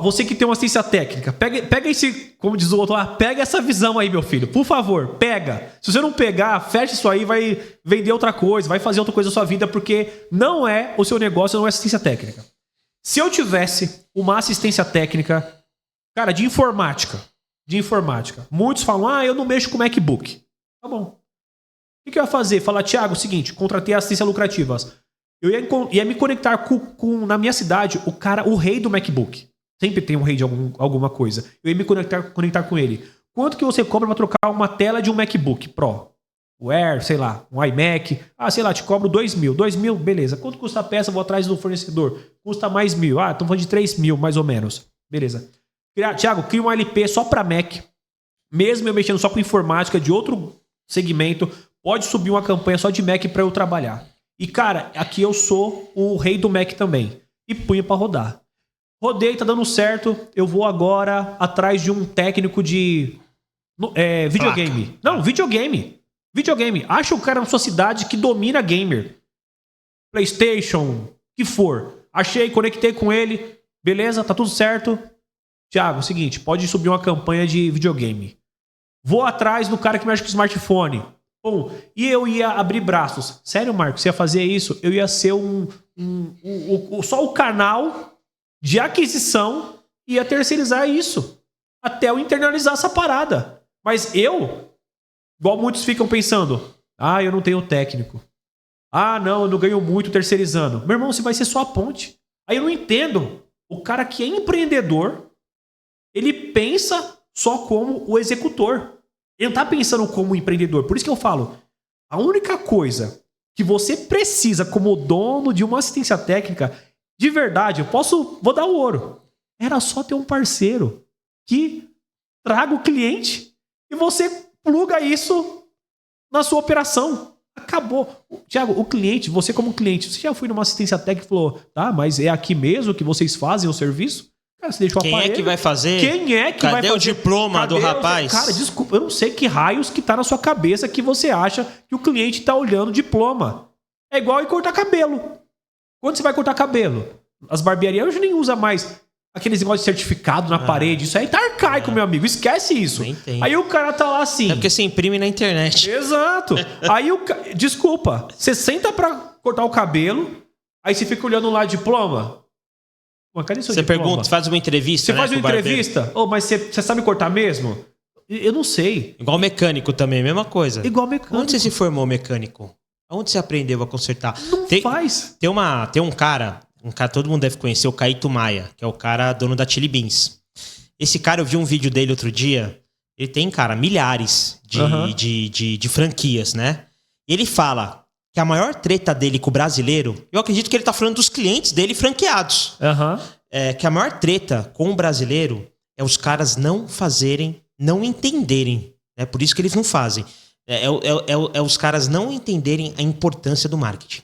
Você que tem uma assistência técnica, pega esse, como diz o outro lá, pega essa visão aí, meu filho, por favor, pega. Se você não pegar, fecha isso aí, vai vender outra coisa, vai fazer outra coisa na sua vida, porque não é o seu negócio, não é assistência técnica. Se eu tivesse uma assistência técnica, cara, de informática, muitos falam, eu não mexo com MacBook. Tá bom. O que eu ia fazer? Falar, Thiago, seguinte, contratei assistência lucrativa. Eu ia me conectar na minha cidade, o rei do MacBook. Sempre tem um rei de alguma coisa. Eu ia me conectar com ele. Quanto que você cobra para trocar uma tela de um MacBook Pro? O Air, sei lá, um iMac. Sei lá, te cobro 2 mil. 2 mil, beleza. Quanto custa a peça? Vou atrás do fornecedor. Custa mais 1.000. Estamos falando de 3 mil, mais ou menos. Beleza. Thiago, cria um LP só para Mac. Mesmo eu mexendo só com informática de outro segmento, pode subir uma campanha só de Mac para eu trabalhar. E, cara, aqui eu sou o rei do Mac também. E punha para rodar. Rodei, tá dando certo. Eu vou agora atrás de um técnico de videogame.
Placa.
Não, videogame. Acha o cara na sua cidade que domina gamer. PlayStation, que for. Achei, conectei com ele. Beleza, tá tudo certo. Thiago, seguinte, pode subir uma campanha de videogame. Vou atrás do cara que mexe com smartphone. Bom, e eu ia abrir braços. Sério, Marcos, você ia fazer isso? Eu ia ser só o canal de aquisição e ia terceirizar isso. Até eu internalizar essa parada. Mas igual muitos ficam pensando, eu não tenho técnico. Não, eu não ganho muito terceirizando. Meu irmão, você vai ser só a ponte. Aí eu não entendo. O cara que é empreendedor, ele pensa só como o executor. Ele não tá pensando como empreendedor. Por isso que eu falo, a única coisa que você precisa como dono de uma assistência técnica, de verdade, vou dar o ouro. Era só ter um parceiro que traga o cliente. e você pluga isso na sua operação. Acabou. Thiago, o cliente, você como cliente, você já foi numa assistência técnica e falou, tá, mas é aqui mesmo que vocês fazem o serviço? Cara, você deixou o aparelho.
Quem é que vai fazer?
Quem é que vai fazer?
Cadê o diploma do rapaz?
Cara, desculpa, eu não sei que raios que tá na sua cabeça que você acha que o cliente tá olhando o diploma. É igual em cortar cabelo. Quando você vai cortar cabelo, as barbearias hoje nem usam mais aqueles negócios de certificado na parede. Isso aí tá arcaico, meu amigo. Esquece isso. Aí o cara tá lá assim.
É porque você imprime na internet.
Exato. Aí desculpa, você senta pra cortar o cabelo, aí você fica olhando lá diploma. Mas cadê seu diploma?
Pergunta, você faz uma entrevista.
Você faz uma entrevista? Mas você sabe cortar mesmo? Eu não sei.
Igual mecânico também, mesma coisa.
Igual mecânico.
Onde você se formou mecânico? Onde você aprendeu a consertar?
Não faz.
Tem um cara, todo mundo deve conhecer, o Caíto Maia, que é o cara dono da Chili Beans. Esse cara, eu vi um vídeo dele outro dia, ele tem, cara, milhares de franquias, né? Ele fala que a maior treta dele com o brasileiro, eu acredito que ele tá falando dos clientes dele franqueados. Que a maior treta com o brasileiro é os caras não entenderem. É por isso que eles não fazem. É os caras não entenderem a importância do marketing.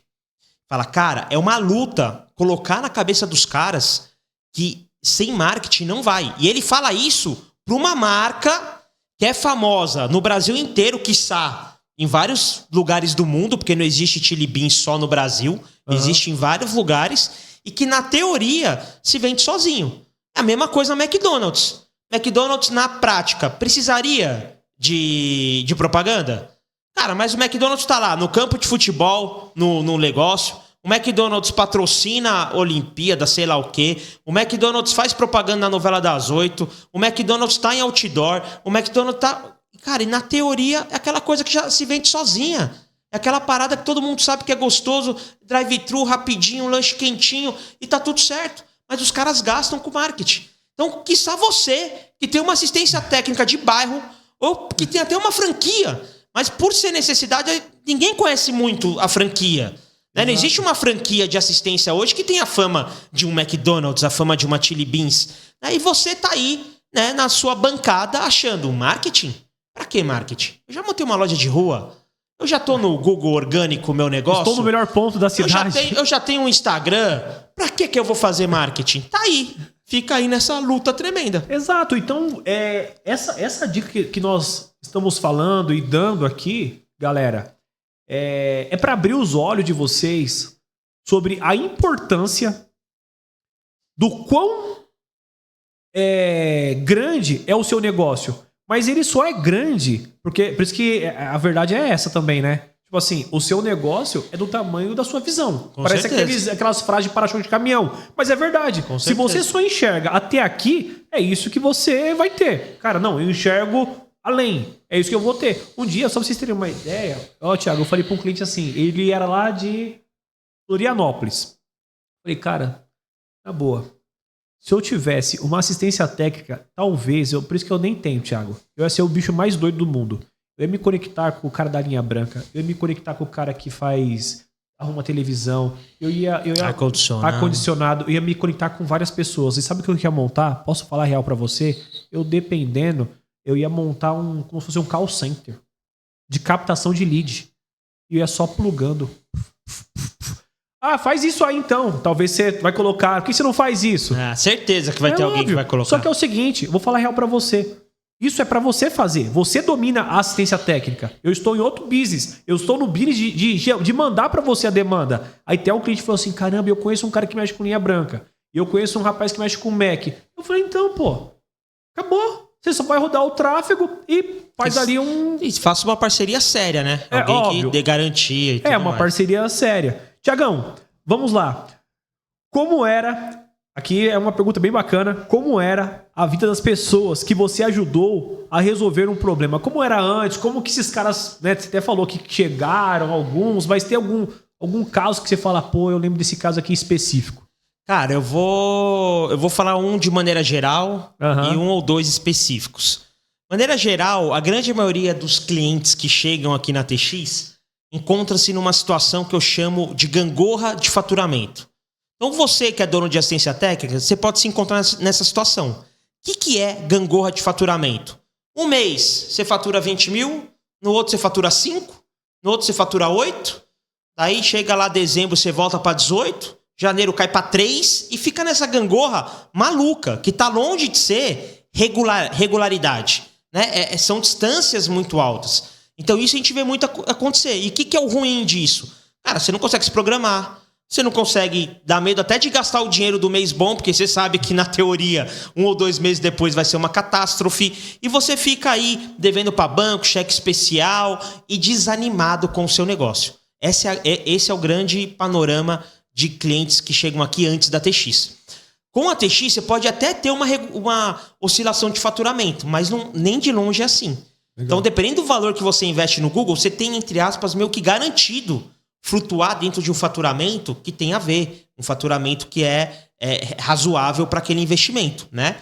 Fala, cara, é uma luta colocar na cabeça dos caras que sem marketing não vai. E ele fala isso para uma marca que é famosa no Brasil inteiro, quiçá em vários lugares do mundo, porque não existe Chili Beans só no Brasil, existe em vários lugares, e que na teoria se vende sozinho. É a mesma coisa na McDonald's. McDonald's na prática precisaria de propaganda? Cara, mas o McDonald's tá lá no campo de futebol, no negócio. O McDonald's patrocina a Olimpíada, sei lá o quê. O McDonald's faz propaganda na novela das 8. O McDonald's tá em outdoor. O McDonald's tá... Cara, e na teoria é aquela coisa que já se vende sozinha. É aquela parada que todo mundo sabe que é gostoso. Drive-thru, rapidinho, lanche quentinho. E tá tudo certo. Mas os caras gastam com marketing. Então, quiçá você, que tem uma assistência técnica de bairro, ou que tem até uma franquia, mas por ser necessidade, ninguém conhece muito a franquia. Né? Não existe uma franquia de assistência hoje que tenha a fama de um McDonald's, a fama de uma Chili Beans. E você tá aí, né, na sua bancada achando marketing? Pra que marketing? Eu já montei uma loja de rua, eu já tô no Google Orgânico, meu negócio.
Estou no melhor ponto da cidade.
Eu já tenho um Instagram. Pra que eu vou fazer marketing? Tá aí. Fica aí nessa luta tremenda.
Exato. Então, essa dica que nós estamos falando e dando aqui, galera, é para abrir os olhos de vocês sobre a importância do quão grande é o seu negócio. Mas ele só é grande, porque por isso que a verdade é essa também, né? Tipo assim, o seu negócio é do tamanho da sua visão. Parece aquelas frases de para-choque de caminhão. Mas é verdade. Se você só enxerga até aqui, é isso que você vai ter. Cara, não, eu enxergo além. É isso que eu vou ter. Um dia, só pra vocês terem uma ideia... Thiago, eu falei pra um cliente assim, ele era lá de Florianópolis. Falei, cara, na boa. Se eu tivesse uma assistência técnica, talvez... por isso que eu nem tenho, Thiago. Eu ia ser o bicho mais doido do mundo. Eu ia me conectar com o cara da linha branca. Eu ia me conectar com o cara que arruma televisão. Eu ia ar-condicionado. Eu ia me conectar com várias pessoas. E sabe o que eu ia montar? Posso falar real pra você? Dependendo, eu ia montar como se fosse um call center de captação de lead. E eu ia só plugando. Faz isso aí então. Talvez você vai colocar. Por que você não faz isso?
Certeza que vai ter alguém que vai colocar.
Só que é o seguinte, eu vou falar real pra você. Isso é pra você fazer. Você domina a assistência técnica. Eu estou em outro business. Eu estou no business de mandar pra você a demanda. Aí até o cliente falou assim, caramba, eu conheço um cara que mexe com linha branca. Eu conheço um rapaz que mexe com Mac. Eu falei, então, pô, acabou. Você só vai rodar o tráfego e faz ali
E faça uma parceria séria, né? Alguém óbvio. Que dê garantia e tudo mais.
Uma parceria séria. Tiagão, vamos lá. Como era... Aqui é uma pergunta bem bacana. Como era a vida das pessoas que você ajudou a resolver um problema? Como era antes? Como que esses caras... Né, você até falou que chegaram alguns, mas tem algum caso que você fala, pô, eu lembro desse caso aqui específico?
Cara, eu vou falar um de maneira geral e um ou dois específicos. De maneira geral, a grande maioria dos clientes que chegam aqui na TX encontra-se numa situação que eu chamo de gangorra de faturamento. Então você que é dono de assistência técnica, você pode se encontrar nessa situação. O que é gangorra de faturamento? Um mês você fatura 20 mil, no outro você fatura 5, no outro você fatura 8, daí chega lá dezembro, você volta para 18, janeiro cai para 3 e fica nessa gangorra maluca, que tá longe de ser regularidade, né? São distâncias muito altas. Então isso a gente vê muito acontecer. E o que é o ruim disso? Cara, você não consegue se programar. Você não consegue, dar medo até de gastar o dinheiro do mês bom, porque você sabe que na teoria 1 ou 2 meses depois vai ser uma catástrofe. E você fica aí devendo para banco, cheque especial e desanimado com o seu negócio. Esse é o grande panorama de clientes que chegam aqui antes da TX. Com a TX você pode até ter uma oscilação de faturamento, mas nem de longe é assim. Legal. Então, dependendo do valor que você investe no Google, você tem, entre aspas, meio que garantido flutuar dentro de um faturamento que tem a ver, um faturamento que é razoável para aquele investimento, né?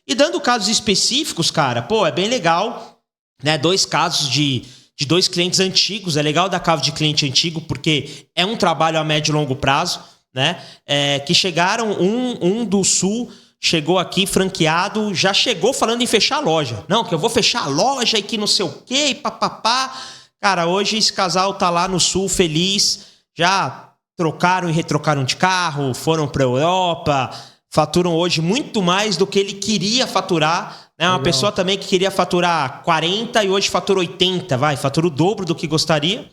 E dando casos específicos, cara, é bem legal, né? 2 casos de 2 clientes antigos, é legal dar caso de cliente antigo porque é um trabalho a médio e longo prazo, né? Que chegaram, um do Sul chegou aqui franqueado, já chegou falando em fechar a loja. Não, que eu vou fechar a loja e que não sei o quê, e papapá. Cara, hoje esse casal tá lá no Sul feliz, já trocaram e retrocaram de carro, foram pra Europa, faturam hoje muito mais do que ele queria faturar, né? Uma pessoa também que queria faturar 40 e hoje fatura 80, fatura o dobro do que gostaria.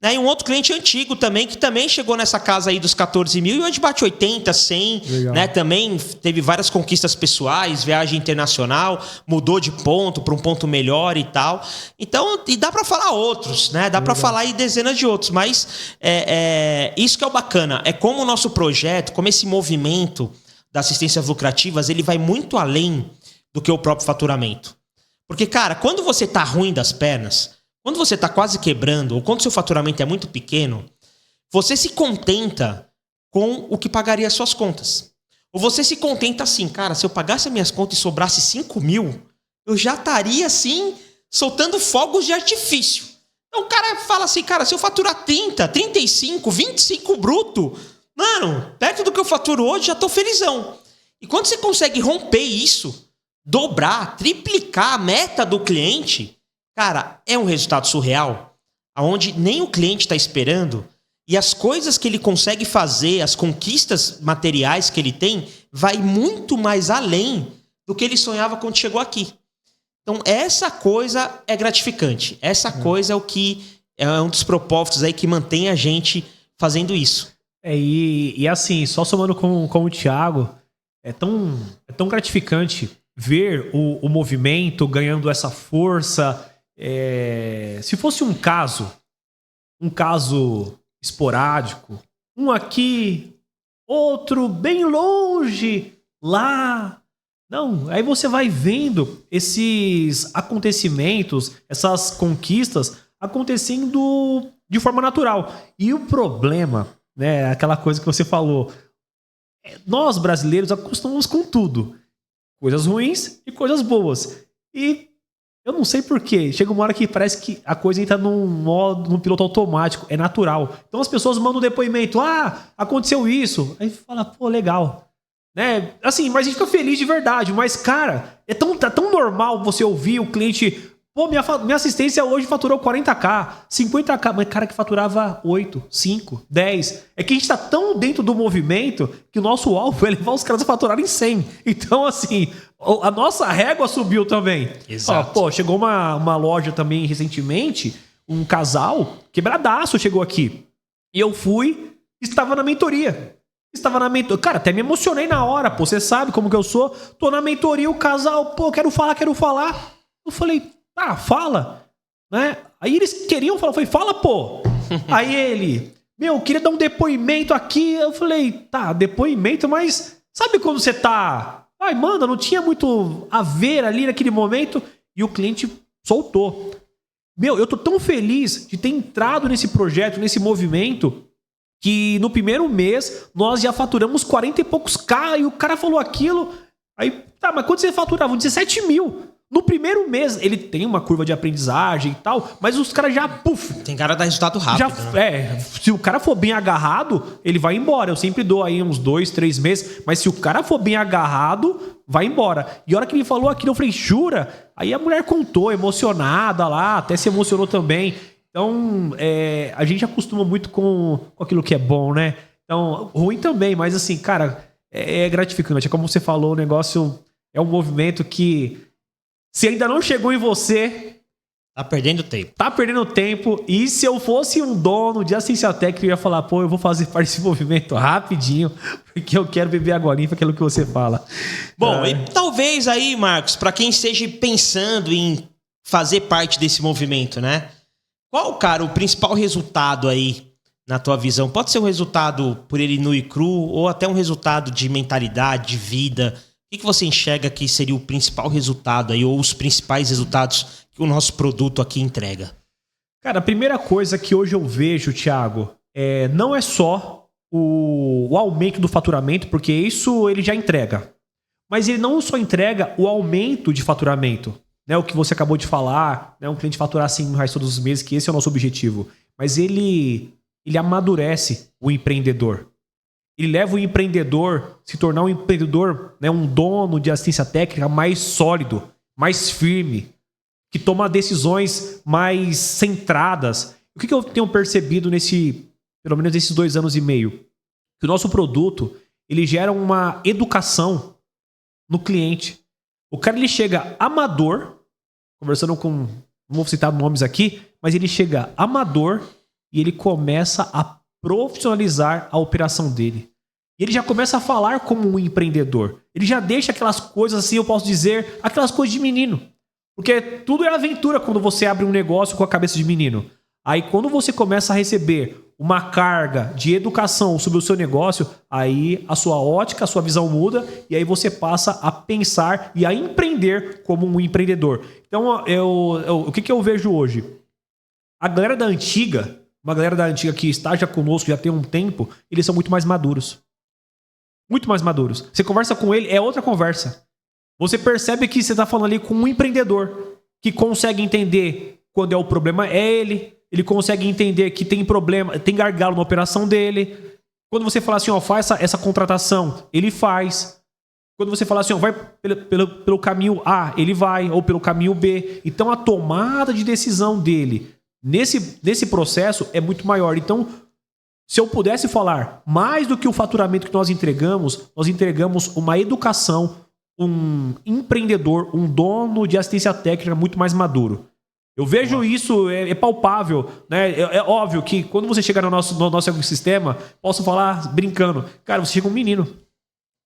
E um outro cliente antigo também, que também chegou nessa casa aí dos 14 mil e hoje bate 80, 100, né? Também teve várias conquistas pessoais, viagem internacional, mudou de ponto para um ponto melhor e tal. Então, e dá para falar outros, né? Dá para falar aí dezenas de outros, mas isso que é o bacana, é como o nosso projeto, como esse movimento das assistências lucrativas, ele vai muito além do que o próprio faturamento. Porque, cara, quando você tá ruim das pernas, quando você está quase quebrando, ou quando seu faturamento é muito pequeno, você se contenta com o que pagaria as suas contas. Ou você se contenta assim, cara, se eu pagasse as minhas contas e sobrasse 5 mil, eu já estaria assim, soltando fogos de artifício. Então o cara fala assim, cara, se eu faturar 30, 35, 25 bruto, mano, perto do que eu faturo hoje, já estou felizão. E quando você consegue romper isso, dobrar, triplicar a meta do cliente, cara, é um resultado surreal, onde nem o cliente está esperando e as coisas que ele consegue fazer, as conquistas materiais que ele tem, vai muito mais além do que ele sonhava quando chegou aqui. Então, essa coisa é gratificante. Essa coisa é o que é um dos propósitos aí que mantém a gente fazendo isso.
E assim, só somando com o Thiago, é tão gratificante ver o movimento ganhando essa força. Se fosse um caso esporádico, um aqui, outro bem longe, lá. Não, aí você vai vendo esses acontecimentos, essas conquistas acontecendo de forma natural. E o problema, né, aquela coisa que você falou, nós brasileiros acostumamos com tudo. Coisas ruins e coisas boas. E eu não sei porquê. Chega uma hora que parece que a coisa entra num piloto automático. É natural. Então as pessoas mandam um depoimento. Aconteceu isso. Aí fala, pô, legal. Né? Assim, mas a gente fica feliz de verdade. Mas, cara, tá tão normal você ouvir o cliente... Pô, minha assistência hoje faturou 40k, 50k. Mas cara que faturava 8, 5, 10. É que a gente tá tão dentro do movimento que o nosso alvo é levar os caras a faturarem 100. Então, assim, a nossa régua subiu também.
Exato.
Pô, chegou uma loja também recentemente, um casal quebradaço chegou aqui. E eu fui, estava na mentoria. Cara, até me emocionei na hora, pô. Você sabe como que eu sou. Tô na mentoria, o casal, pô, quero falar. Eu falei... fala, né? Aí eles queriam falar, eu falei, fala, pô. Aí ele, queria dar um depoimento aqui. Eu falei, tá, depoimento, mas sabe quando você tá... manda, não tinha muito a ver ali naquele momento. E o cliente soltou. Eu tô tão feliz de ter entrado nesse projeto, nesse movimento, que no primeiro mês nós já faturamos 40 e poucos K. E o cara falou aquilo. Aí, mas quanto você faturava? 17 mil. No primeiro mês, ele tem uma curva de aprendizagem e tal, mas os caras já...
Tem cara que dá resultado rápido.
Se o cara for bem agarrado, ele vai embora. Eu sempre dou aí uns 2, 3 meses, mas se o cara for bem agarrado, vai embora. E a hora que ele falou aquilo, eu falei, jura? Aí a mulher contou, emocionada lá, até se emocionou também. Então, a gente acostuma muito com aquilo que é bom, né? Então, ruim também, mas assim, cara, é gratificante. É como você falou, o negócio é um movimento que, se ainda não chegou em você...
Tá perdendo tempo.
Tá perdendo tempo. E se eu fosse um dono de assistência técnica, eu ia falar, pô, eu vou fazer parte desse movimento rapidinho, porque eu quero beber água limpa, aquilo que você fala.
Bom, e talvez aí, Marcos, para quem esteja pensando em fazer parte desse movimento, né? Qual, cara, o principal resultado aí, na tua visão? Pode ser um resultado por ele nu e cru, ou até um resultado de mentalidade, de vida. O que você enxerga que seria o principal resultado aí, ou os principais resultados que o nosso produto aqui entrega?
Cara, a primeira coisa que hoje eu vejo, Thiago, não é só o aumento do faturamento, porque isso ele já entrega. Mas ele não só entrega o aumento de faturamento, né, o que você acabou de falar, né, um cliente faturar R$100 todos os meses, que esse é o nosso objetivo. Mas ele amadurece o empreendedor. Ele leva o empreendedor a se tornar um empreendedor, né, um dono de assistência técnica mais sólido, mais firme, que toma decisões mais centradas. O que eu tenho percebido pelo menos nesses 2 anos e meio? Que o nosso produto, ele gera uma educação no cliente. O cara, ele chega amador, conversando com, não vou citar nomes aqui, mas ele chega amador e ele começa a profissionalizar a operação dele. E ele já começa a falar como um empreendedor. Ele já deixa aquelas coisas assim, eu posso dizer, aquelas coisas de menino. Porque tudo é aventura quando você abre um negócio com a cabeça de menino. Aí quando você começa a receber uma carga de educação sobre o seu negócio, aí a sua ótica, a sua visão muda e aí você passa a pensar e a empreender como um empreendedor. Então, o que eu vejo hoje? A galera da antiga, uma galera da antiga que está já conosco, já tem um tempo, eles são muito mais maduros. Muito mais maduros. Você conversa com ele, é outra conversa. Você percebe que você está falando ali com um empreendedor que consegue entender quando o problema é ele consegue entender que tem problema, tem gargalo na operação dele. Quando você fala assim, ó, faz essa contratação, ele faz. Quando você fala assim, ó, vai pelo caminho A, ele vai, ou pelo caminho B. Então a tomada de decisão dele nesse processo é muito maior. Então, se eu pudesse falar mais do que o faturamento que nós entregamos uma educação, um empreendedor, um dono de assistência técnica muito mais maduro. Eu vejo isso, é palpável, né? É óbvio que quando você chegar no nosso ecossistema, posso falar brincando, cara, você chega um menino.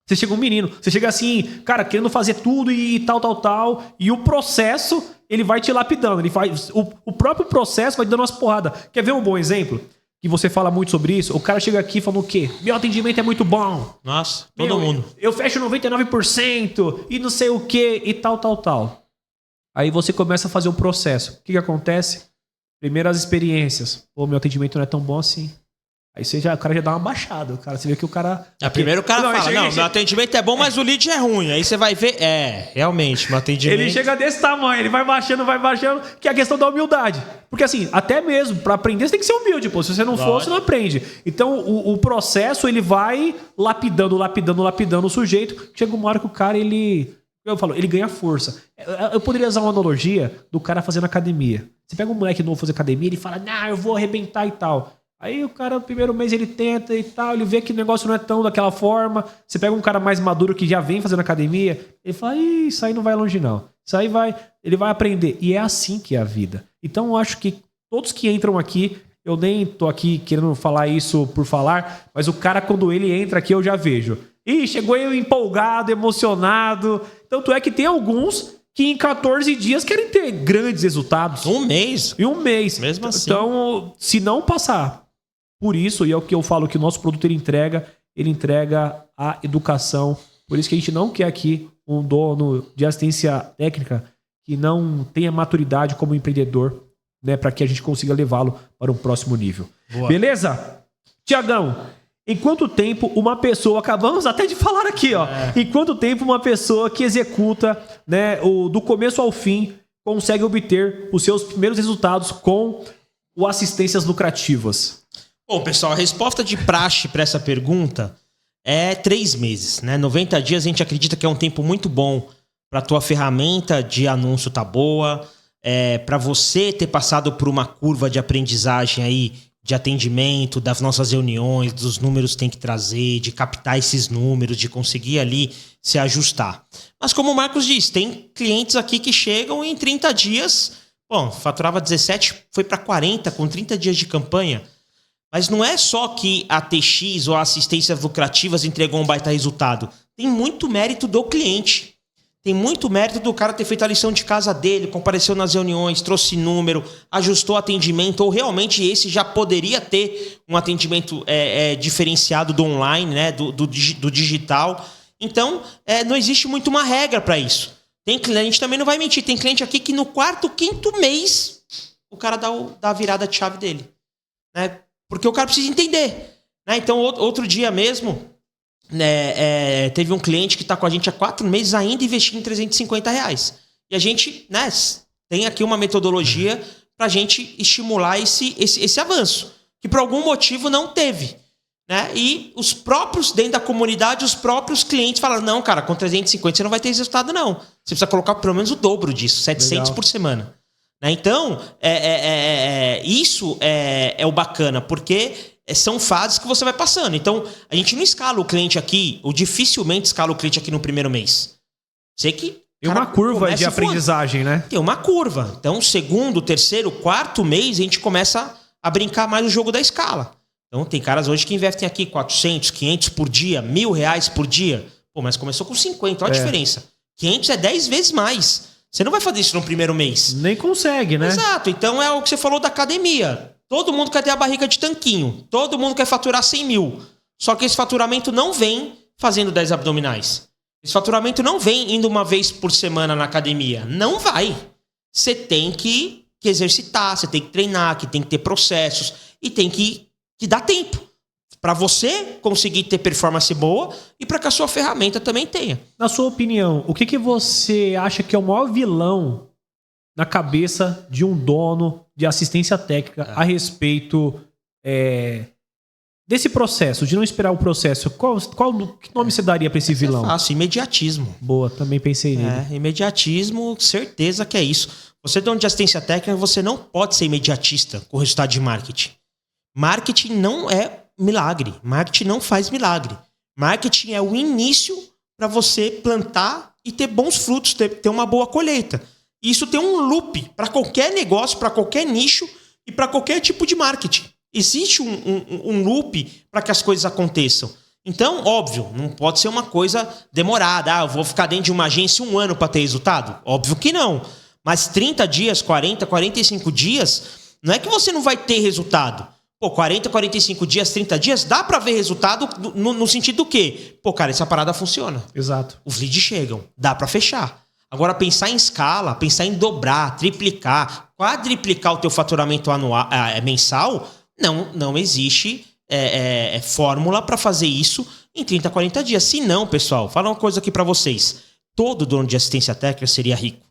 Você chega assim, cara, querendo fazer tudo e tal, e o processo, ele vai te lapidando. Ele faz, o próprio processo vai te dando umas porradas. Quer ver um bom exemplo? Que você fala muito sobre isso, o cara chega aqui falando o quê? Meu atendimento é muito bom.
Nossa, todo mundo.
Eu fecho 99% e não sei o quê e tal. Aí você começa a fazer o processo. O que acontece? Primeiras experiências. Pô, meu atendimento não é tão bom assim. Aí o cara já dá uma baixada. Você vê que o cara...
Primeiro o cara fala, meu atendimento é bom, mas o lead é ruim. Aí você vai ver, realmente, meu atendimento...
Ele chega desse tamanho, ele vai baixando, que é a questão da humildade. Porque assim, até mesmo para aprender você tem que ser humilde, pô. Se você não for, você não aprende. Então o processo, ele vai lapidando o sujeito. Chega uma hora que o cara, ele ganha força. Eu poderia usar uma analogia do cara fazendo academia. Você pega um moleque novo fazer academia, ele fala, eu vou arrebentar e tal. Aí o cara, no primeiro mês, ele tenta e tal, ele vê que o negócio não é tão daquela forma. Você pega um cara mais maduro que já vem fazendo academia, ele fala, isso aí não vai longe não. Isso aí ele vai aprender. E é assim que é a vida. Então eu acho que todos que entram aqui, eu nem tô aqui querendo falar isso por falar, mas o cara, quando ele entra aqui, eu já vejo. Chegou eu empolgado, emocionado. Tanto é que tem alguns que em 14 dias querem ter grandes resultados.
Um mês.
Em um mês.
Mesmo assim.
Então, se não passar por isso, e é o que eu falo que o nosso produto ele entrega a educação. Por isso que a gente não quer aqui um dono de assistência técnica que não tenha maturidade como empreendedor, né, para que a gente consiga levá-lo para um próximo nível. Boa. Beleza? Tiagão, em quanto tempo uma pessoa, acabamos até de falar aqui, ó, em quanto tempo uma pessoa que executa, né, do começo ao fim, consegue obter os seus primeiros resultados com o assistências lucrativas?
Bom, pessoal, a resposta de praxe para essa pergunta é 3 meses, né? 90 dias a gente acredita que é um tempo muito bom para tua ferramenta de anúncio tá boa, para você ter passado por uma curva de aprendizagem aí, de atendimento, das nossas reuniões, dos números que tem que trazer, de captar esses números, de conseguir ali se ajustar. Mas como o Marcos disse, tem clientes aqui que chegam em 30 dias, bom, faturava 17, foi para 40 com 30 dias de campanha. Mas não é só que a TX ou a assistências lucrativas entregou um baita resultado. Tem muito mérito do cliente. Tem muito mérito do cara ter feito a lição de casa dele, compareceu nas reuniões, trouxe número, ajustou atendimento, ou realmente esse já poderia ter um atendimento diferenciado do online, né, do digital. Então, não existe muito uma regra para isso. Tem cliente, também não vai mentir, tem cliente aqui que no 4º, 5º mês, o cara dá a virada de chave dele. Né? Porque o cara precisa entender. Né? Então, outro dia mesmo... teve um cliente que está com a gente há 4 meses ainda investindo em R$350. E a gente, né, tem aqui uma metodologia para a gente estimular esse avanço, que por algum motivo não teve. Né? E os próprios, dentro da comunidade, os próprios clientes falaram, não, cara, com 350 você não vai ter esse resultado, não. Você precisa colocar pelo menos o dobro disso, 700 Legal. Por semana. Né? Então, isso é o bacana, porque... são fases que você vai passando. Então, a gente não escala o cliente aqui, ou dificilmente escala o cliente aqui no primeiro mês. Sei que...
Tem uma curva de aprendizagem, né?
Tem uma curva. Então, 2º, 3º, 4º mês, a gente começa a brincar mais no jogo da escala. Então, tem caras hoje que investem aqui 400, 500 por dia, R$1.000 por dia. Pô, mas começou com 50, olha a diferença. 500 é 10 vezes mais. Você não vai fazer isso no primeiro mês.
Nem consegue, né?
Exato. Então, é o que você falou da academia. Todo mundo quer ter a barriga de tanquinho. Todo mundo quer faturar 100 mil. Só que esse faturamento não vem fazendo 10 abdominais. Esse faturamento não vem indo uma vez por semana na academia. Não vai. Você tem que exercitar, você tem que treinar, que tem que ter processos e tem que dar tempo para você conseguir ter performance boa e para que a sua ferramenta também tenha.
Na sua opinião, o que você acha que é o maior vilão na cabeça de um dono de assistência técnica a respeito desse processo, de não esperar o processo? Que nome você daria para esse vilão?
É fácil, imediatismo.
Boa, também pensei nele.
Imediatismo, certeza que é isso. Você, dono de assistência técnica, você não pode ser imediatista com o resultado de marketing. Marketing não é milagre. Marketing não faz milagre. Marketing é o início para você plantar e ter bons frutos, ter uma boa colheita. Isso tem um loop para qualquer negócio, para qualquer nicho e para qualquer tipo de marketing. Existe um loop para que as coisas aconteçam. Então, óbvio, não pode ser uma coisa demorada. Eu vou ficar dentro de uma agência 1 ano para ter resultado? Óbvio que não. Mas 30 dias, 40, 45 dias, não é que você não vai ter resultado. Pô, 40, 45 dias, 30 dias, dá para ver resultado no sentido do quê? Pô, cara, essa parada funciona.
Exato.
Os leads chegam, dá para fechar. Agora, pensar em escala, pensar em dobrar, triplicar, quadriplicar o teu faturamento anual, mensal, não existe fórmula para fazer isso em 30, 40 dias. Se não, pessoal, fala uma coisa aqui para vocês. Todo dono de assistência técnica seria rico.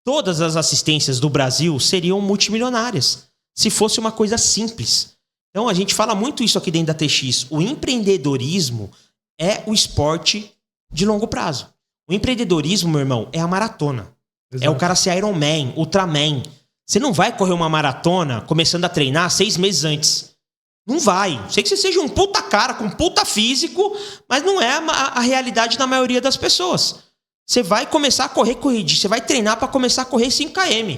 Todas as assistências do Brasil seriam multimilionárias, se fosse uma coisa simples. Então, a gente fala muito isso aqui dentro da TX. O empreendedorismo é o esporte de longo prazo. O empreendedorismo, meu irmão, é a maratona. Exato. É o cara ser Iron Man, Ultraman. Você não vai correr uma maratona começando a treinar 6 meses antes. Não vai. Sei que você seja um puta cara, com um puta físico, mas não é a realidade da maioria das pessoas. Você vai começar a correr corridinha, você vai treinar para começar a correr 5 km.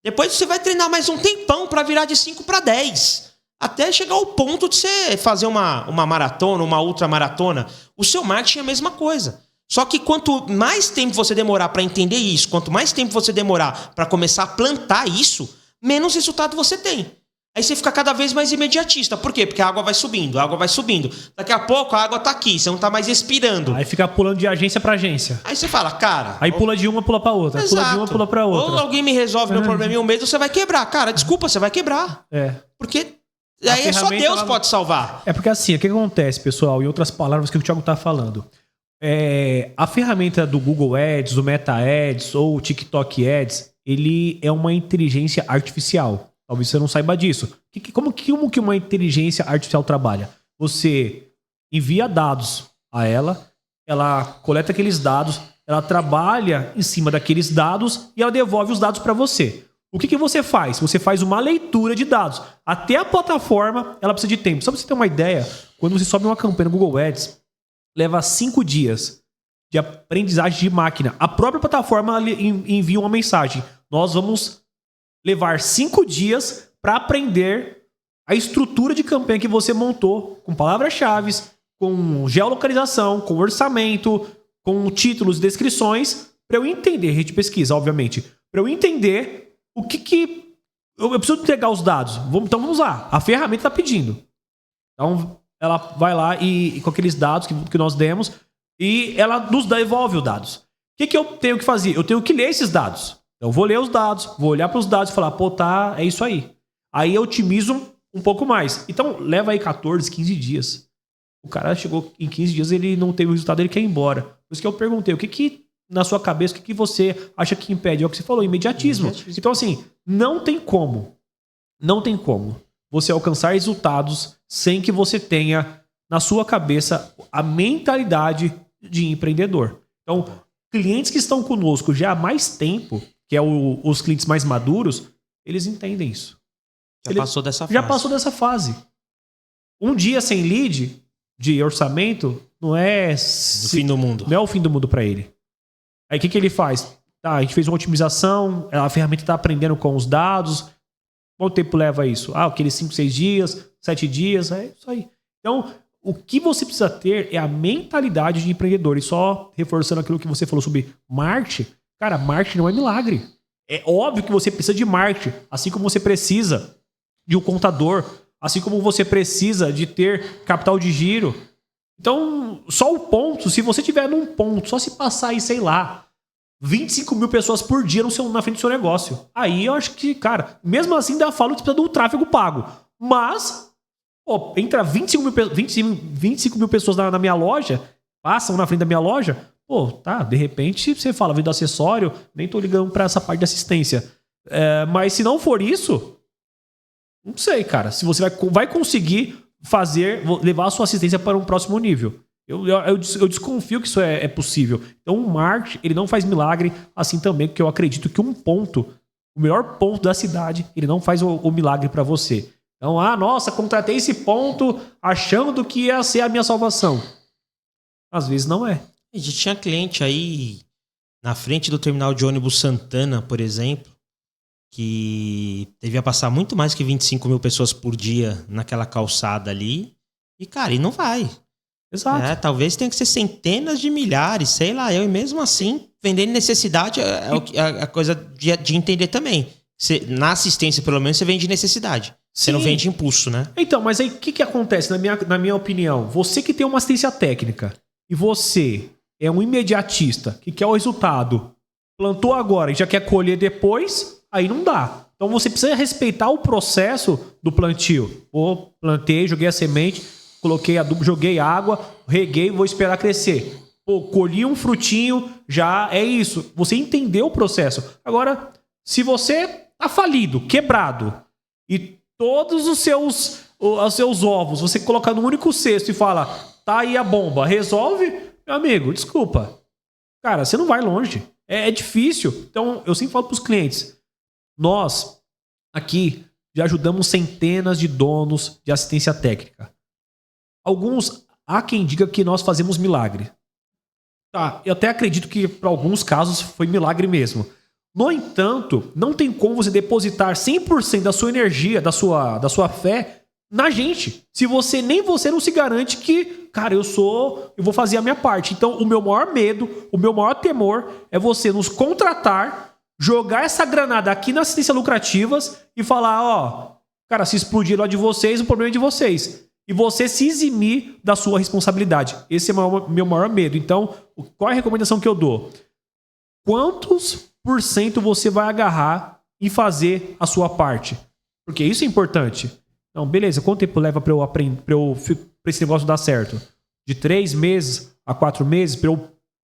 Depois você vai treinar mais um tempão para virar de 5 para 10. Até chegar ao ponto de você fazer uma maratona, uma ultramaratona. O seu marketing é a mesma coisa. Só que quanto mais tempo você demorar para entender isso, quanto mais tempo você demorar para começar a plantar isso, menos resultado você tem. Aí você fica cada vez mais imediatista. Por quê? Porque a água vai subindo, a água vai subindo. Daqui a pouco a água tá aqui, você não tá mais expirando.
Aí fica pulando de agência para agência.
Aí você fala, cara...
Aí pula de uma, pula para outra. Exato. Pula de uma, pula para outra.
Ou alguém me resolve meu problema em um mês, você vai quebrar. Cara, desculpa, você vai quebrar. Porque aí é só Deus pode salvar.
É porque assim, o que acontece, pessoal? Em outras palavras que o Thiago tá falando. A ferramenta do Google Ads, do Meta Ads ou o TikTok Ads, ele é uma inteligência artificial. Talvez você não saiba disso. Como que uma inteligência artificial trabalha? Você envia dados a ela coleta aqueles dados, ela trabalha em cima daqueles dados e ela devolve os dados para você. O que você faz? Você faz uma leitura de dados. Até a plataforma, ela precisa de tempo. Só para você ter uma ideia, quando você sobe uma campanha no Google Ads, leva 5 dias de aprendizagem de máquina. A própria plataforma envia uma mensagem. Nós vamos levar 5 dias para aprender a estrutura de campanha que você montou, com palavras-chave, com geolocalização, com orçamento, com títulos e descrições, para eu entender, rede de pesquisa, obviamente, para eu entender o que eu preciso entregar os dados. Então vamos lá, a ferramenta está pedindo. Então ela vai lá e com aqueles dados que nós demos, e ela nos devolve os dados. O que eu tenho que fazer? Eu tenho que ler esses dados. Então eu vou ler os dados, vou olhar para os dados e falar, pô, tá, é isso aí. Aí eu otimizo um pouco mais. Então leva aí 14, 15 dias. O cara chegou em 15 dias, ele não teve o resultado, ele quer ir embora. Por isso que eu perguntei, o que na sua cabeça, o que você acha que impede? É o que você falou, imediatismo. Então assim, não tem como você alcançar resultados sem que você tenha na sua cabeça a mentalidade de empreendedor. Então, clientes que estão conosco já há mais tempo, que é os clientes mais maduros, eles entendem isso.
Passou dessa fase.
Já passou dessa fase. Um dia sem lead de orçamento não é
o fim do mundo.
Não é o fim do mundo para ele. Aí o que ele faz? Tá, a gente fez uma otimização, a ferramenta está aprendendo com os dados. Quanto tempo leva isso? Aqueles 5, 6 dias, 7 dias, é isso aí. Então, o que você precisa ter é a mentalidade de empreendedor. E só reforçando aquilo que você falou sobre marketing, cara, marketing não é milagre. É óbvio que você precisa de marketing, assim como você precisa de um contador, assim como você precisa de ter capital de giro. Então, só o ponto, se você tiver num ponto, só se passar aí, sei lá, 25 mil pessoas por dia na frente do seu negócio. Aí eu acho que, cara, mesmo assim ainda falo que precisa de um tráfego pago. Mas, pô, entra 25 mil pessoas na minha loja, passam na frente da minha loja, pô, tá, de repente você fala, vem do acessório, nem tô ligando pra essa parte de assistência. Mas se não for isso, não sei, cara, se você vai conseguir levar a sua assistência para um próximo nível. Eu desconfio que isso é possível. Então o marketing, ele não faz milagre, assim também, porque eu acredito que o melhor ponto da cidade, ele não faz o milagre para você. Então, nossa, contratei esse ponto achando que ia ser a minha salvação. Às vezes não é.
A gente tinha cliente aí na frente do terminal de ônibus Santana, por exemplo, que devia passar muito mais que 25 mil pessoas por dia naquela calçada ali. E, cara, e não vai.
Exato.
Talvez tenha que ser centenas de milhares, sei lá. E mesmo assim, vendendo necessidade é a coisa de entender também. Na assistência, pelo menos, você vende necessidade. Você não vende impulso, né?
Então, mas aí o que acontece, na minha opinião? Você que tem uma assistência técnica e você é um imediatista que quer o resultado, plantou agora e já quer colher depois, aí não dá. Então você precisa respeitar o processo do plantio. Plantei, joguei a semente, coloquei adubo, joguei água, reguei, vou esperar crescer. Colhi um frutinho, já é isso. Você entendeu o processo. Agora, se você tá falido, quebrado, e todos os seus ovos você coloca no único cesto e fala, tá aí a bomba, resolve? Meu amigo, desculpa. Cara, você não vai longe. É difícil. Então, eu sempre falo pros clientes, nós, aqui, já ajudamos centenas de donos de assistência técnica. Há quem diga que nós fazemos milagre. Tá, eu até acredito que para alguns casos foi milagre mesmo. No entanto, não tem como você depositar 100% da sua energia, da sua fé na gente. Se nem você não se garante que, cara, eu vou fazer a minha parte. Então, o meu maior medo, o meu maior temor é você nos contratar, jogar essa granada aqui na assistência lucrativas e falar, cara, se explodir lá de vocês, o problema é de vocês. E você se eximir da sua responsabilidade. Esse é o meu maior medo. Então, qual é a recomendação que eu dou? Quantos % você vai agarrar e fazer a sua parte? Porque isso é importante. Não, beleza, quanto tempo leva para eu aprender, para esse negócio dar certo? De 3 meses a 4 meses?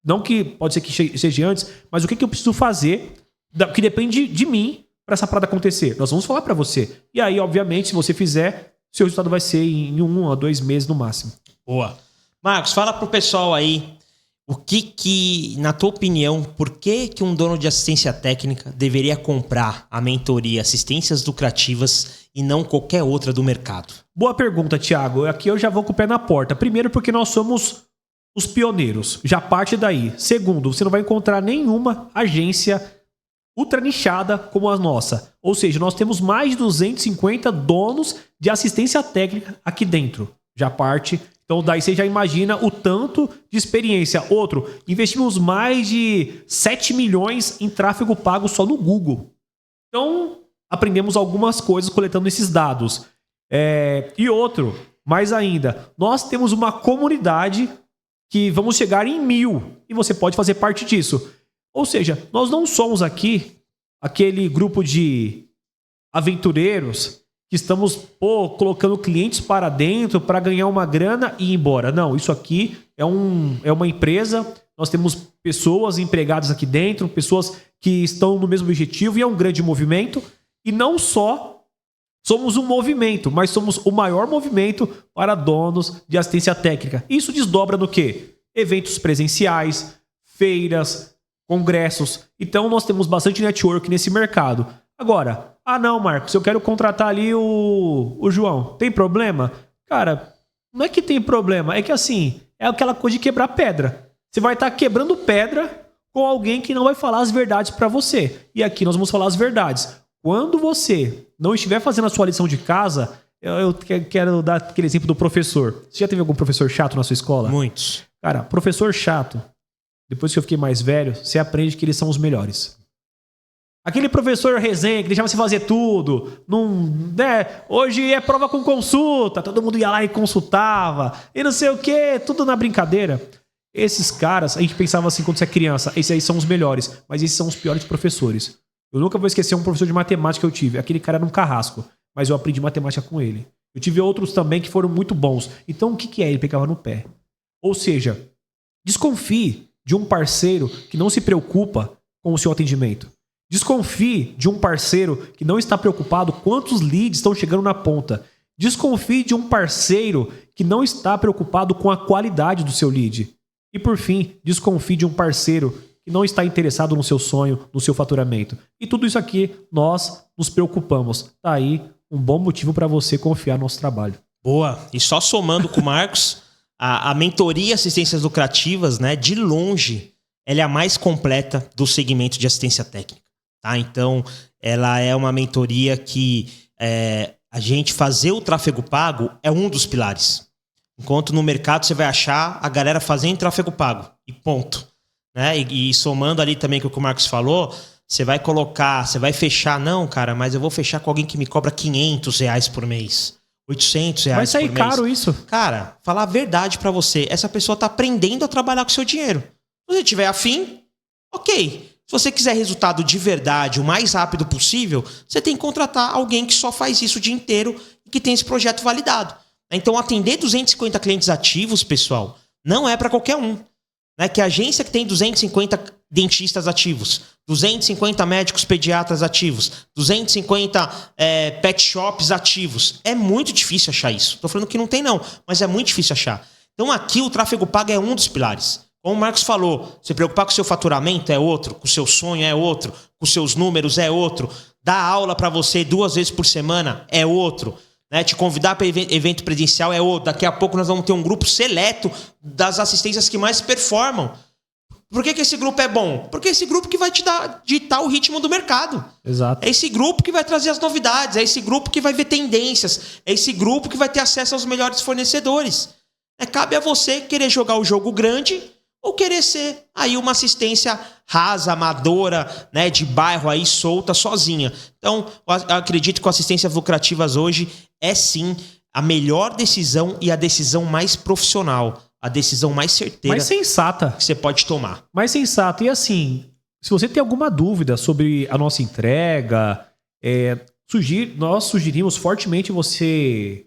Não que pode ser que seja antes, mas o que eu preciso fazer que depende de mim para essa parada acontecer? Nós vamos falar para você. E aí, obviamente, se você fizer, seu resultado vai ser em 1 a 2 meses no máximo.
Boa. Marcos, fala pro pessoal aí, o que, na tua opinião, por que um dono de assistência técnica deveria comprar a mentoria Assistências Lucrativas e não qualquer outra do mercado?
Boa pergunta, Thiago. Aqui eu já vou com o pé na porta. Primeiro, porque nós somos os pioneiros. Já parte daí. Segundo, você não vai encontrar nenhuma agência ultra nichada como a nossa. Ou seja, nós temos mais de 250 donos de assistência técnica aqui dentro. Já parte. Então daí você já imagina o tanto de experiência. Outro, investimos mais de 7 milhões em tráfego pago só no Google. Então, aprendemos algumas coisas coletando esses dados. E outro, mais ainda, nós temos uma comunidade que vamos chegar em 1.000 e você pode fazer parte disso. Ou seja, nós não somos aqui aquele grupo de aventureiros que estamos colocando clientes para dentro para ganhar uma grana e ir embora. Não, isso aqui é uma empresa, nós temos pessoas empregadas aqui dentro, pessoas que estão no mesmo objetivo e é um grande movimento. E não só somos um movimento, mas somos o maior movimento para donos de assistência técnica. Isso desdobra no quê? Eventos presenciais, feiras, congressos. Então nós temos bastante network nesse mercado. Agora, não, Marcos, eu quero contratar ali o João. Tem problema? Cara, não é que tem problema, é que assim, é aquela coisa de quebrar pedra. Você vai estar quebrando pedra com alguém que não vai falar as verdades para você. E aqui nós vamos falar as verdades. Quando você não estiver fazendo a sua lição de casa, eu quero dar aquele exemplo do professor. Você já teve algum professor chato na sua escola?
Muitos.
Cara, professor chato, depois que eu fiquei mais velho, você aprende que eles são os melhores. Aquele professor resenha que deixava você fazer tudo. Hoje é prova com consulta. Todo mundo ia lá e consultava. E não sei o quê. Tudo na brincadeira. Esses caras, a gente pensava assim quando você é criança. Esses aí são os melhores. Mas esses são os piores professores. Eu nunca vou esquecer um professor de matemática que eu tive. Aquele cara era um carrasco. Mas eu aprendi matemática com ele. Eu tive outros também que foram muito bons. Então o que é? Ele pegava no pé. Ou seja, desconfie de um parceiro que não se preocupa com o seu atendimento. Desconfie de um parceiro que não está preocupado quantos leads estão chegando na ponta. Desconfie de um parceiro que não está preocupado com a qualidade do seu lead. E por fim, desconfie de um parceiro que não está interessado no seu sonho, no seu faturamento. E tudo isso aqui nós nos preocupamos. Tá aí um bom motivo para você confiar no nosso trabalho.
Boa. E só somando com o Marcos, a mentoria Assistências Lucrativas, né, de longe, ela é a mais completa do segmento de assistência técnica. Tá? Então, ela é uma mentoria que a gente fazer o tráfego pago é um dos pilares. Enquanto no mercado você vai achar a galera fazendo tráfego pago e ponto. Né? E somando ali também com o que o Marcos falou, você vai colocar, você vai fechar, não, cara, mas eu vou fechar com alguém que me cobra R$500 por mês, R$800 por mês.
Vai sair caro isso.
Cara, falar a verdade pra você, essa pessoa tá aprendendo a trabalhar com o seu dinheiro. Se você tiver afim, ok. Se você quiser resultado de verdade o mais rápido possível, você tem que contratar alguém que só faz isso o dia inteiro e que tem esse projeto validado. Então, atender 250 clientes ativos, pessoal, não é para qualquer um. Né? Que agência que tem 250 dentistas ativos, 250 médicos pediatras ativos, 250 pet shops ativos. É muito difícil achar isso. Estou falando que não tem não, mas é muito difícil achar. Então, aqui o tráfego pago é um dos pilares. Como o Marcos falou, se preocupar com o seu faturamento é outro, com o seu sonho é outro, com os seus números é outro, dar aula para você 2 vezes por semana é outro, né? Te convidar para evento presencial é outro. Daqui a pouco nós vamos ter um grupo seleto das assistências que mais performam. Por que esse grupo é bom? Porque é esse grupo que vai te ditar o ritmo do mercado.
Exato.
É esse grupo que vai trazer as novidades, é esse grupo que vai ver tendências, é esse grupo que vai ter acesso aos melhores fornecedores. Cabe a você querer jogar o jogo grande ou querer ser aí uma assistência rasa, amadora, né, de bairro aí, solta, sozinha. Então, eu acredito que assistências lucrativas hoje é sim a melhor decisão e a decisão mais profissional, a decisão mais certeira,
mais sensata
que você pode tomar.
Mais sensata. E assim, se você tem alguma dúvida sobre a nossa entrega, nós sugerimos fortemente você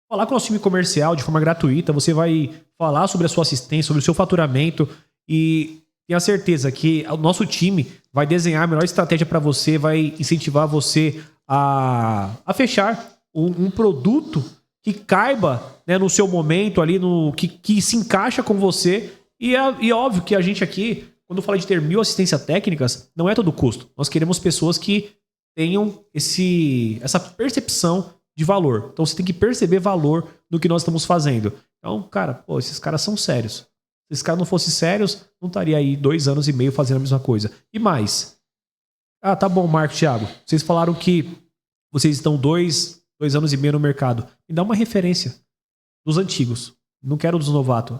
falar com o nosso time comercial de forma gratuita. Você vai falar sobre a sua assistência, sobre o seu faturamento e tenha certeza que o nosso time vai desenhar a melhor estratégia para você, vai incentivar você a fechar um produto que caiba né, no seu momento ali, no que se encaixa com você. E é óbvio que a gente aqui, quando fala de ter 1000 assistências técnicas, não é todo custo. Nós queremos pessoas que tenham essa percepção de valor. Então você tem que perceber valor no que nós estamos fazendo. Então, cara, pô, esses caras são sérios. Se esses caras não fossem sérios, não estaria aí 2 anos e meio fazendo a mesma coisa. E mais. Ah, tá bom, Marco, Thiago. Vocês falaram que vocês estão 2 anos e meio no mercado. Me dá uma referência dos antigos. Não quero dos novatos.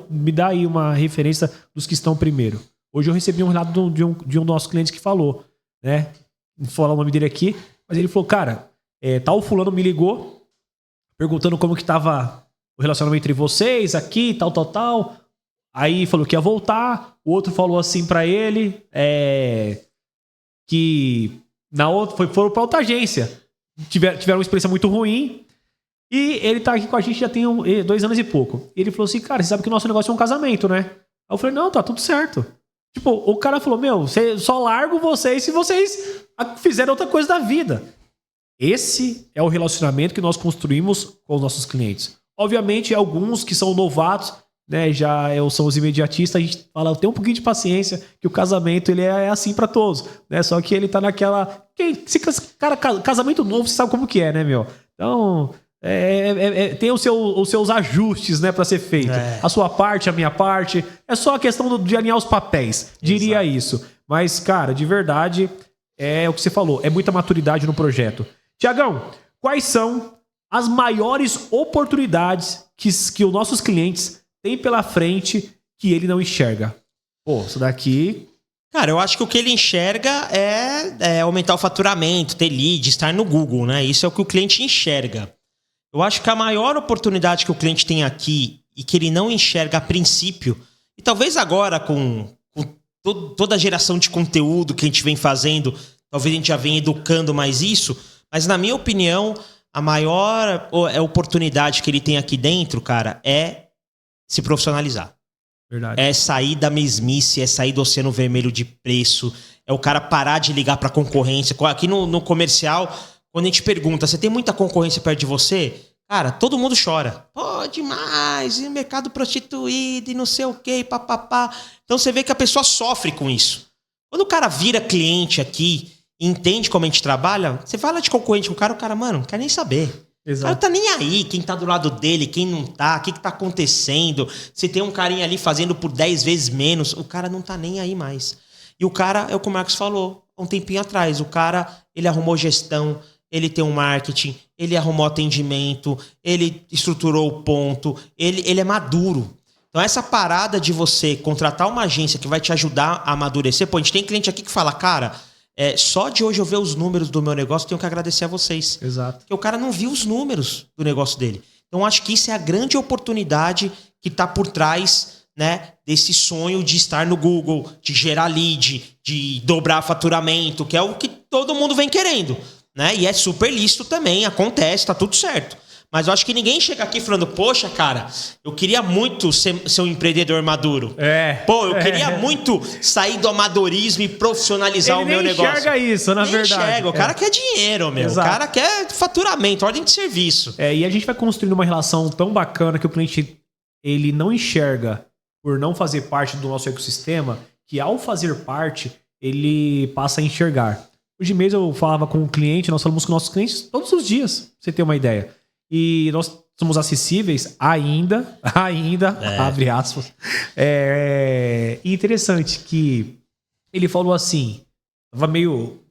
Me dá aí uma referência dos que estão primeiro. Hoje eu recebi um relato de um nosso cliente que falou, né? Não vou falar o nome dele aqui, mas ele falou, cara, tal fulano me ligou perguntando como que tava o relacionamento entre vocês aqui, tal. Aí falou que ia voltar. O outro falou assim pra ele que na outra foram pra outra agência. Tiveram uma experiência muito ruim. E ele tá aqui com a gente já tem 2 anos e pouco. E ele falou assim, cara, você sabe que o nosso negócio é um casamento, né? Aí eu falei, não, tá tudo certo. Tipo, o cara falou, só largo vocês se vocês fizerem outra coisa da vida. Esse é o relacionamento que nós construímos com os nossos clientes. Obviamente, alguns que são novatos, né, são os imediatistas, a gente fala, tem um pouquinho de paciência, que o casamento ele é assim pra todos, né? Só que ele tá naquela... Cara, casamento novo, você sabe como que é, né, meu? Então... tem os seus ajustes, né, para ser feito. A sua parte, a minha parte. É só a questão de alinhar os papéis. Diria isso. Mas, cara, de verdade, é o que você falou. É muita maturidade no projeto. Tiagão, quais são as maiores oportunidades que os nossos clientes têm pela frente que ele não enxerga? Pô, isso daqui...
Cara, eu acho que o que ele enxerga é aumentar o faturamento, ter lead, estar no Google, né? Isso é o que o cliente enxerga. Eu acho que a maior oportunidade que o cliente tem aqui e que ele não enxerga a princípio, e talvez agora com toda a geração de conteúdo que a gente vem fazendo, talvez a gente já venha educando mais isso, mas na minha opinião, a maior oportunidade que ele tem aqui dentro, cara, é se profissionalizar.
Verdade.
É sair da mesmice, é sair do oceano vermelho de preço, é o cara parar de ligar pra concorrência. Aqui no comercial... Quando a gente pergunta, você tem muita concorrência perto de você? Cara, todo mundo chora. Pô, demais, e mercado prostituído, e não sei o quê, papapá. Então você vê que a pessoa sofre com isso. Quando o cara vira cliente aqui e entende como a gente trabalha, você fala de concorrente com o cara, mano, não quer nem saber. Exato. O cara não tá nem aí, quem tá do lado dele, quem não tá, o que tá acontecendo. Se tem um carinha ali fazendo por 10 vezes menos, o cara não tá nem aí mais. E o cara, é o que o Marcos falou, um tempinho atrás, o cara, ele arrumou gestão, ele tem um marketing, ele arrumou atendimento, ele estruturou o ponto, ele é maduro. Então essa parada de você contratar uma agência que vai te ajudar a amadurecer... Pô, a gente tem cliente aqui que fala, cara, só de hoje eu ver os números do meu negócio, tenho que agradecer a vocês.
Exato.
Porque o cara não viu os números do negócio dele. Então acho que isso é a grande oportunidade que está por trás, né, desse sonho de estar no Google, de gerar lead, de dobrar faturamento, que é o que todo mundo vem querendo. Né? E é super lícito também, acontece, tá tudo certo. Mas eu acho que ninguém chega aqui falando, poxa, cara, eu queria muito ser um empreendedor maduro. Pô, eu queria muito sair do amadorismo e profissionalizar o meu negócio.
Ele enxerga isso, na verdade.
Enxerga. O cara quer dinheiro, meu. Exato. O cara quer faturamento, ordem de serviço.
E a gente vai construindo uma relação tão bacana que o cliente ele não enxerga por não fazer parte do nosso ecossistema, que ao fazer parte, ele passa a enxergar. Hoje mesmo eu falava com um cliente, nós falamos com nossos clientes todos os dias, pra você ter uma ideia. E nós somos acessíveis ainda, abre aspas. E interessante que ele falou assim, tava meio,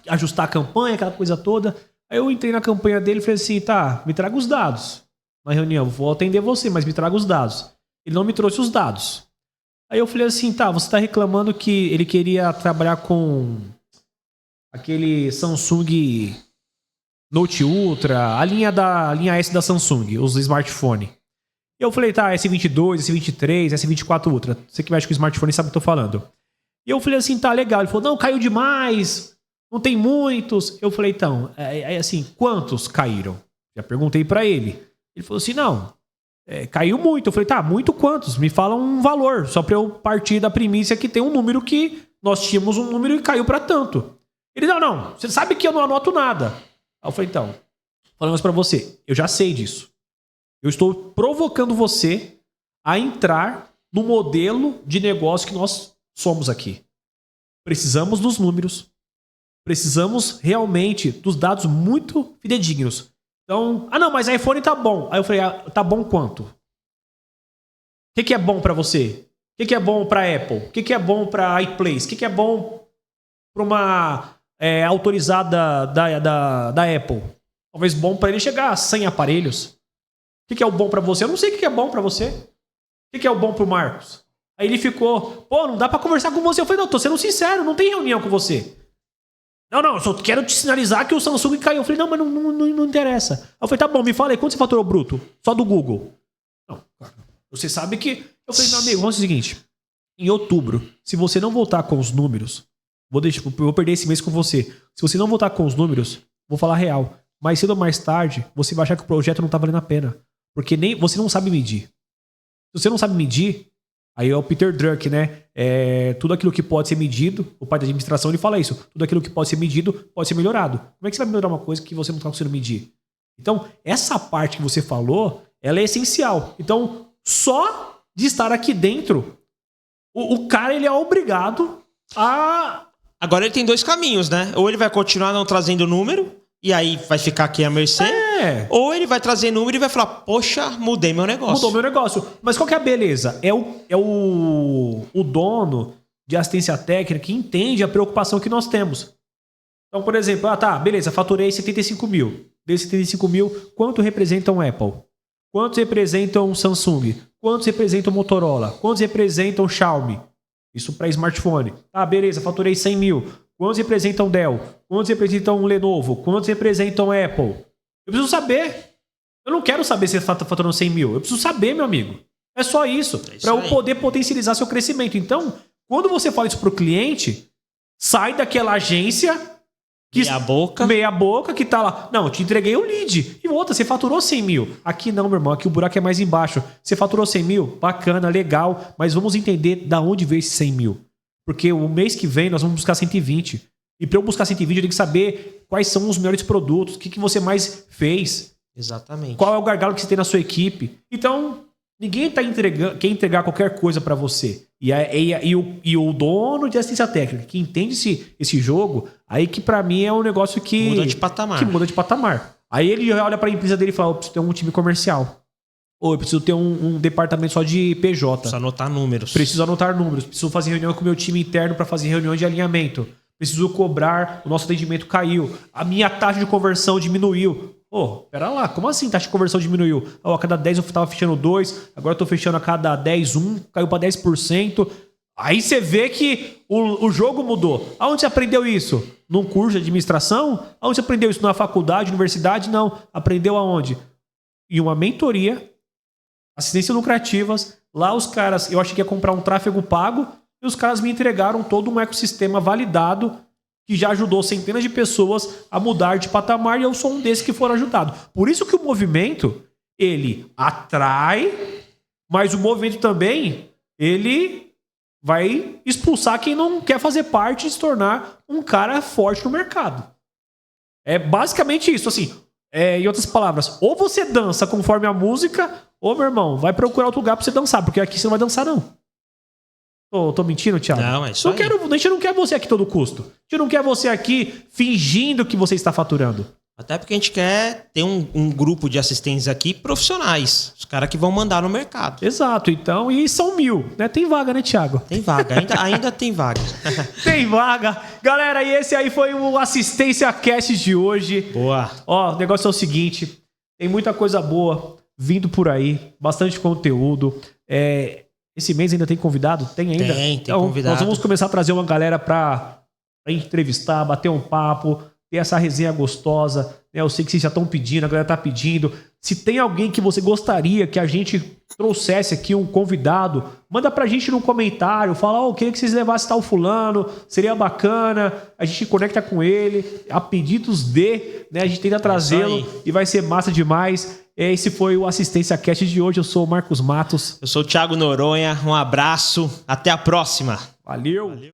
ajustar a campanha, aquela coisa toda. Aí eu entrei na campanha dele e falei assim, me traga os dados. Na reunião, vou atender você, mas me traga os dados. Ele não me trouxe os dados. Aí eu falei assim, você tá reclamando que ele queria trabalhar com... aquele Samsung Note Ultra, a linha S da Samsung, os smartphones. E eu falei, S22, S23, S24 Ultra. Você que mexe com smartphone sabe o que eu tô falando. E eu falei assim, legal. Ele falou, não, caiu demais, não tem muitos. Eu falei, então, assim, quantos caíram? Já perguntei pra ele. Ele falou assim, não, caiu muito. Eu falei, muito quantos? Me fala um valor, só pra eu partir da primícia que tem um número que nós tínhamos um número e caiu pra tanto. Ele, não, você sabe que eu não anoto nada. Aí eu falei, então, falamos pra você, eu já sei disso. Eu estou provocando você a entrar no modelo de negócio que nós somos aqui. Precisamos dos números. Precisamos realmente dos dados muito fidedignos. Então, não, mas iPhone tá bom. Aí eu falei, tá bom quanto? O que é bom para você? O que é bom para Apple? O que é bom para iPlace? O que é bom para uma autorizada da Apple? Talvez bom para ele chegar a 100 aparelhos. O que é o bom para você? Eu não sei o que é bom para você. O que é o bom pro Marcos? Aí ele ficou, não dá para conversar com você. Eu falei, não, tô sendo sincero, não tem reunião com você. Não, eu só quero te sinalizar que o Samsung caiu. Eu falei, não, mas não interessa. Aí eu falei, tá bom, me fala aí, quanto você faturou bruto? Só do Google. Não, você sabe que... Eu falei, meu amigo, vamos fazer o seguinte. Em outubro, se você não voltar com os números, vou perder esse mês com você. Se você não voltar com os números, vou falar real. Mais cedo ou mais tarde, você vai achar que o projeto não tá valendo a pena. Porque nem você não sabe medir. Se você não sabe medir, aí é o Peter Drucker, né? Tudo aquilo que pode ser medido, o pai da administração, ele fala isso. Tudo aquilo que pode ser medido, pode ser melhorado. Como é que você vai melhorar uma coisa que você não está conseguindo medir? Então, essa parte que você falou, ela é essencial. Então, só de estar aqui dentro, o cara, ele é obrigado a...
Agora ele tem dois caminhos, né? Ou ele vai continuar não trazendo número, e aí vai ficar aqui a mercê. Ou ele vai trazer número e vai falar, poxa, mudei meu negócio.
Mudou meu negócio. Mas qual que é a beleza? É o dono de assistência técnica que entende a preocupação que nós temos. Então, por exemplo, beleza, faturei 75 mil. Desses 75 mil, quanto representam Apple? Quantos representam Samsung? Quantos representam Motorola? Quantos representam Xiaomi? Isso para smartphone. Beleza, faturei 100 mil. Quantos representam Dell? Quantos representam Lenovo? Quantos representam Apple? Eu preciso saber. Eu não quero saber se você está faturando 100 mil. Eu preciso saber, meu amigo. É só isso. Para eu poder potencializar seu crescimento. Então, quando você fala isso para o cliente, sai daquela agência... Meia boca que tá lá. Não, eu te entreguei o lead. E outra, você faturou 100 mil. Aqui não, meu irmão. Aqui o buraco é mais embaixo. Você faturou 100 mil? Bacana, legal. Mas vamos entender da onde veio esse 100 mil. Porque o mês que vem nós vamos buscar 120. E para eu buscar 120, eu tenho que saber quais são os melhores produtos. O que você mais fez.
Exatamente.
Qual é o gargalo que você tem na sua equipe. Então, ninguém quer entregar qualquer coisa para você. E o dono de assistência técnica, que entende esse jogo, aí que para mim é um negócio que
muda de patamar.
Que muda de patamar. Aí ele olha para a empresa dele e fala, eu preciso ter um time comercial. Ou eu preciso ter um departamento só de PJ.
Preciso anotar números.
Preciso fazer reunião com o meu time interno para fazer reuniões de alinhamento. Preciso cobrar, o nosso atendimento caiu. A minha taxa de conversão diminuiu. Pera lá, como assim taxa de conversão diminuiu? A cada 10 eu tava fechando 2, agora eu tô fechando a cada 10, 1, caiu para 10%. Aí você vê que o jogo mudou. Aonde você aprendeu isso? Num curso de administração? Aonde você aprendeu isso? Na faculdade, universidade? Não. Aprendeu aonde? Em uma mentoria, assistências lucrativas. Lá os caras, eu achei que ia comprar um tráfego pago e os caras me entregaram todo um ecossistema validado que já ajudou centenas de pessoas a mudar de patamar e eu sou um desses que foram ajudados. Por isso que o movimento, ele atrai, mas o movimento também, ele vai expulsar quem não quer fazer parte e se tornar um cara forte no mercado. É basicamente isso, assim. Em outras palavras, ou você dança conforme a música, ou, meu irmão, vai procurar outro lugar pra você dançar, porque aqui você não vai dançar, não. Tô mentindo, Thiago?
Não, é isso aí.
A gente não quer você aqui a todo custo. A gente não quer você aqui fingindo que você está faturando.
Até porque a gente quer ter um grupo de assistentes aqui profissionais. Os caras que vão mandar no mercado.
Exato, então, e são 1000, né? Tem vaga, né, Thiago?
Tem vaga, ainda tem vaga.
Tem vaga. Galera, e esse aí foi o Assistência Cast de hoje.
Boa.
O negócio é o seguinte, tem muita coisa boa vindo por aí, bastante conteúdo. Esse mês ainda tem convidado? Tem ainda?
Tem
então,
convidado.
Nós vamos começar a trazer uma galera pra entrevistar, bater um papo, ter essa resenha gostosa. Eu sei que vocês já estão pedindo, a galera tá pedindo. Se tem alguém que você gostaria que a gente trouxesse aqui, um convidado, manda pra gente no comentário, fala, eu queria que vocês levassem tal fulano, seria bacana, a gente conecta com ele, a pedidos de, né, a gente tenta trazê-lo e vai ser massa demais. Esse foi o Assistência Cast de hoje. Eu sou o Marcos Matos.
Eu sou o Thiago Noronha. Um abraço. Até a próxima.
Valeu.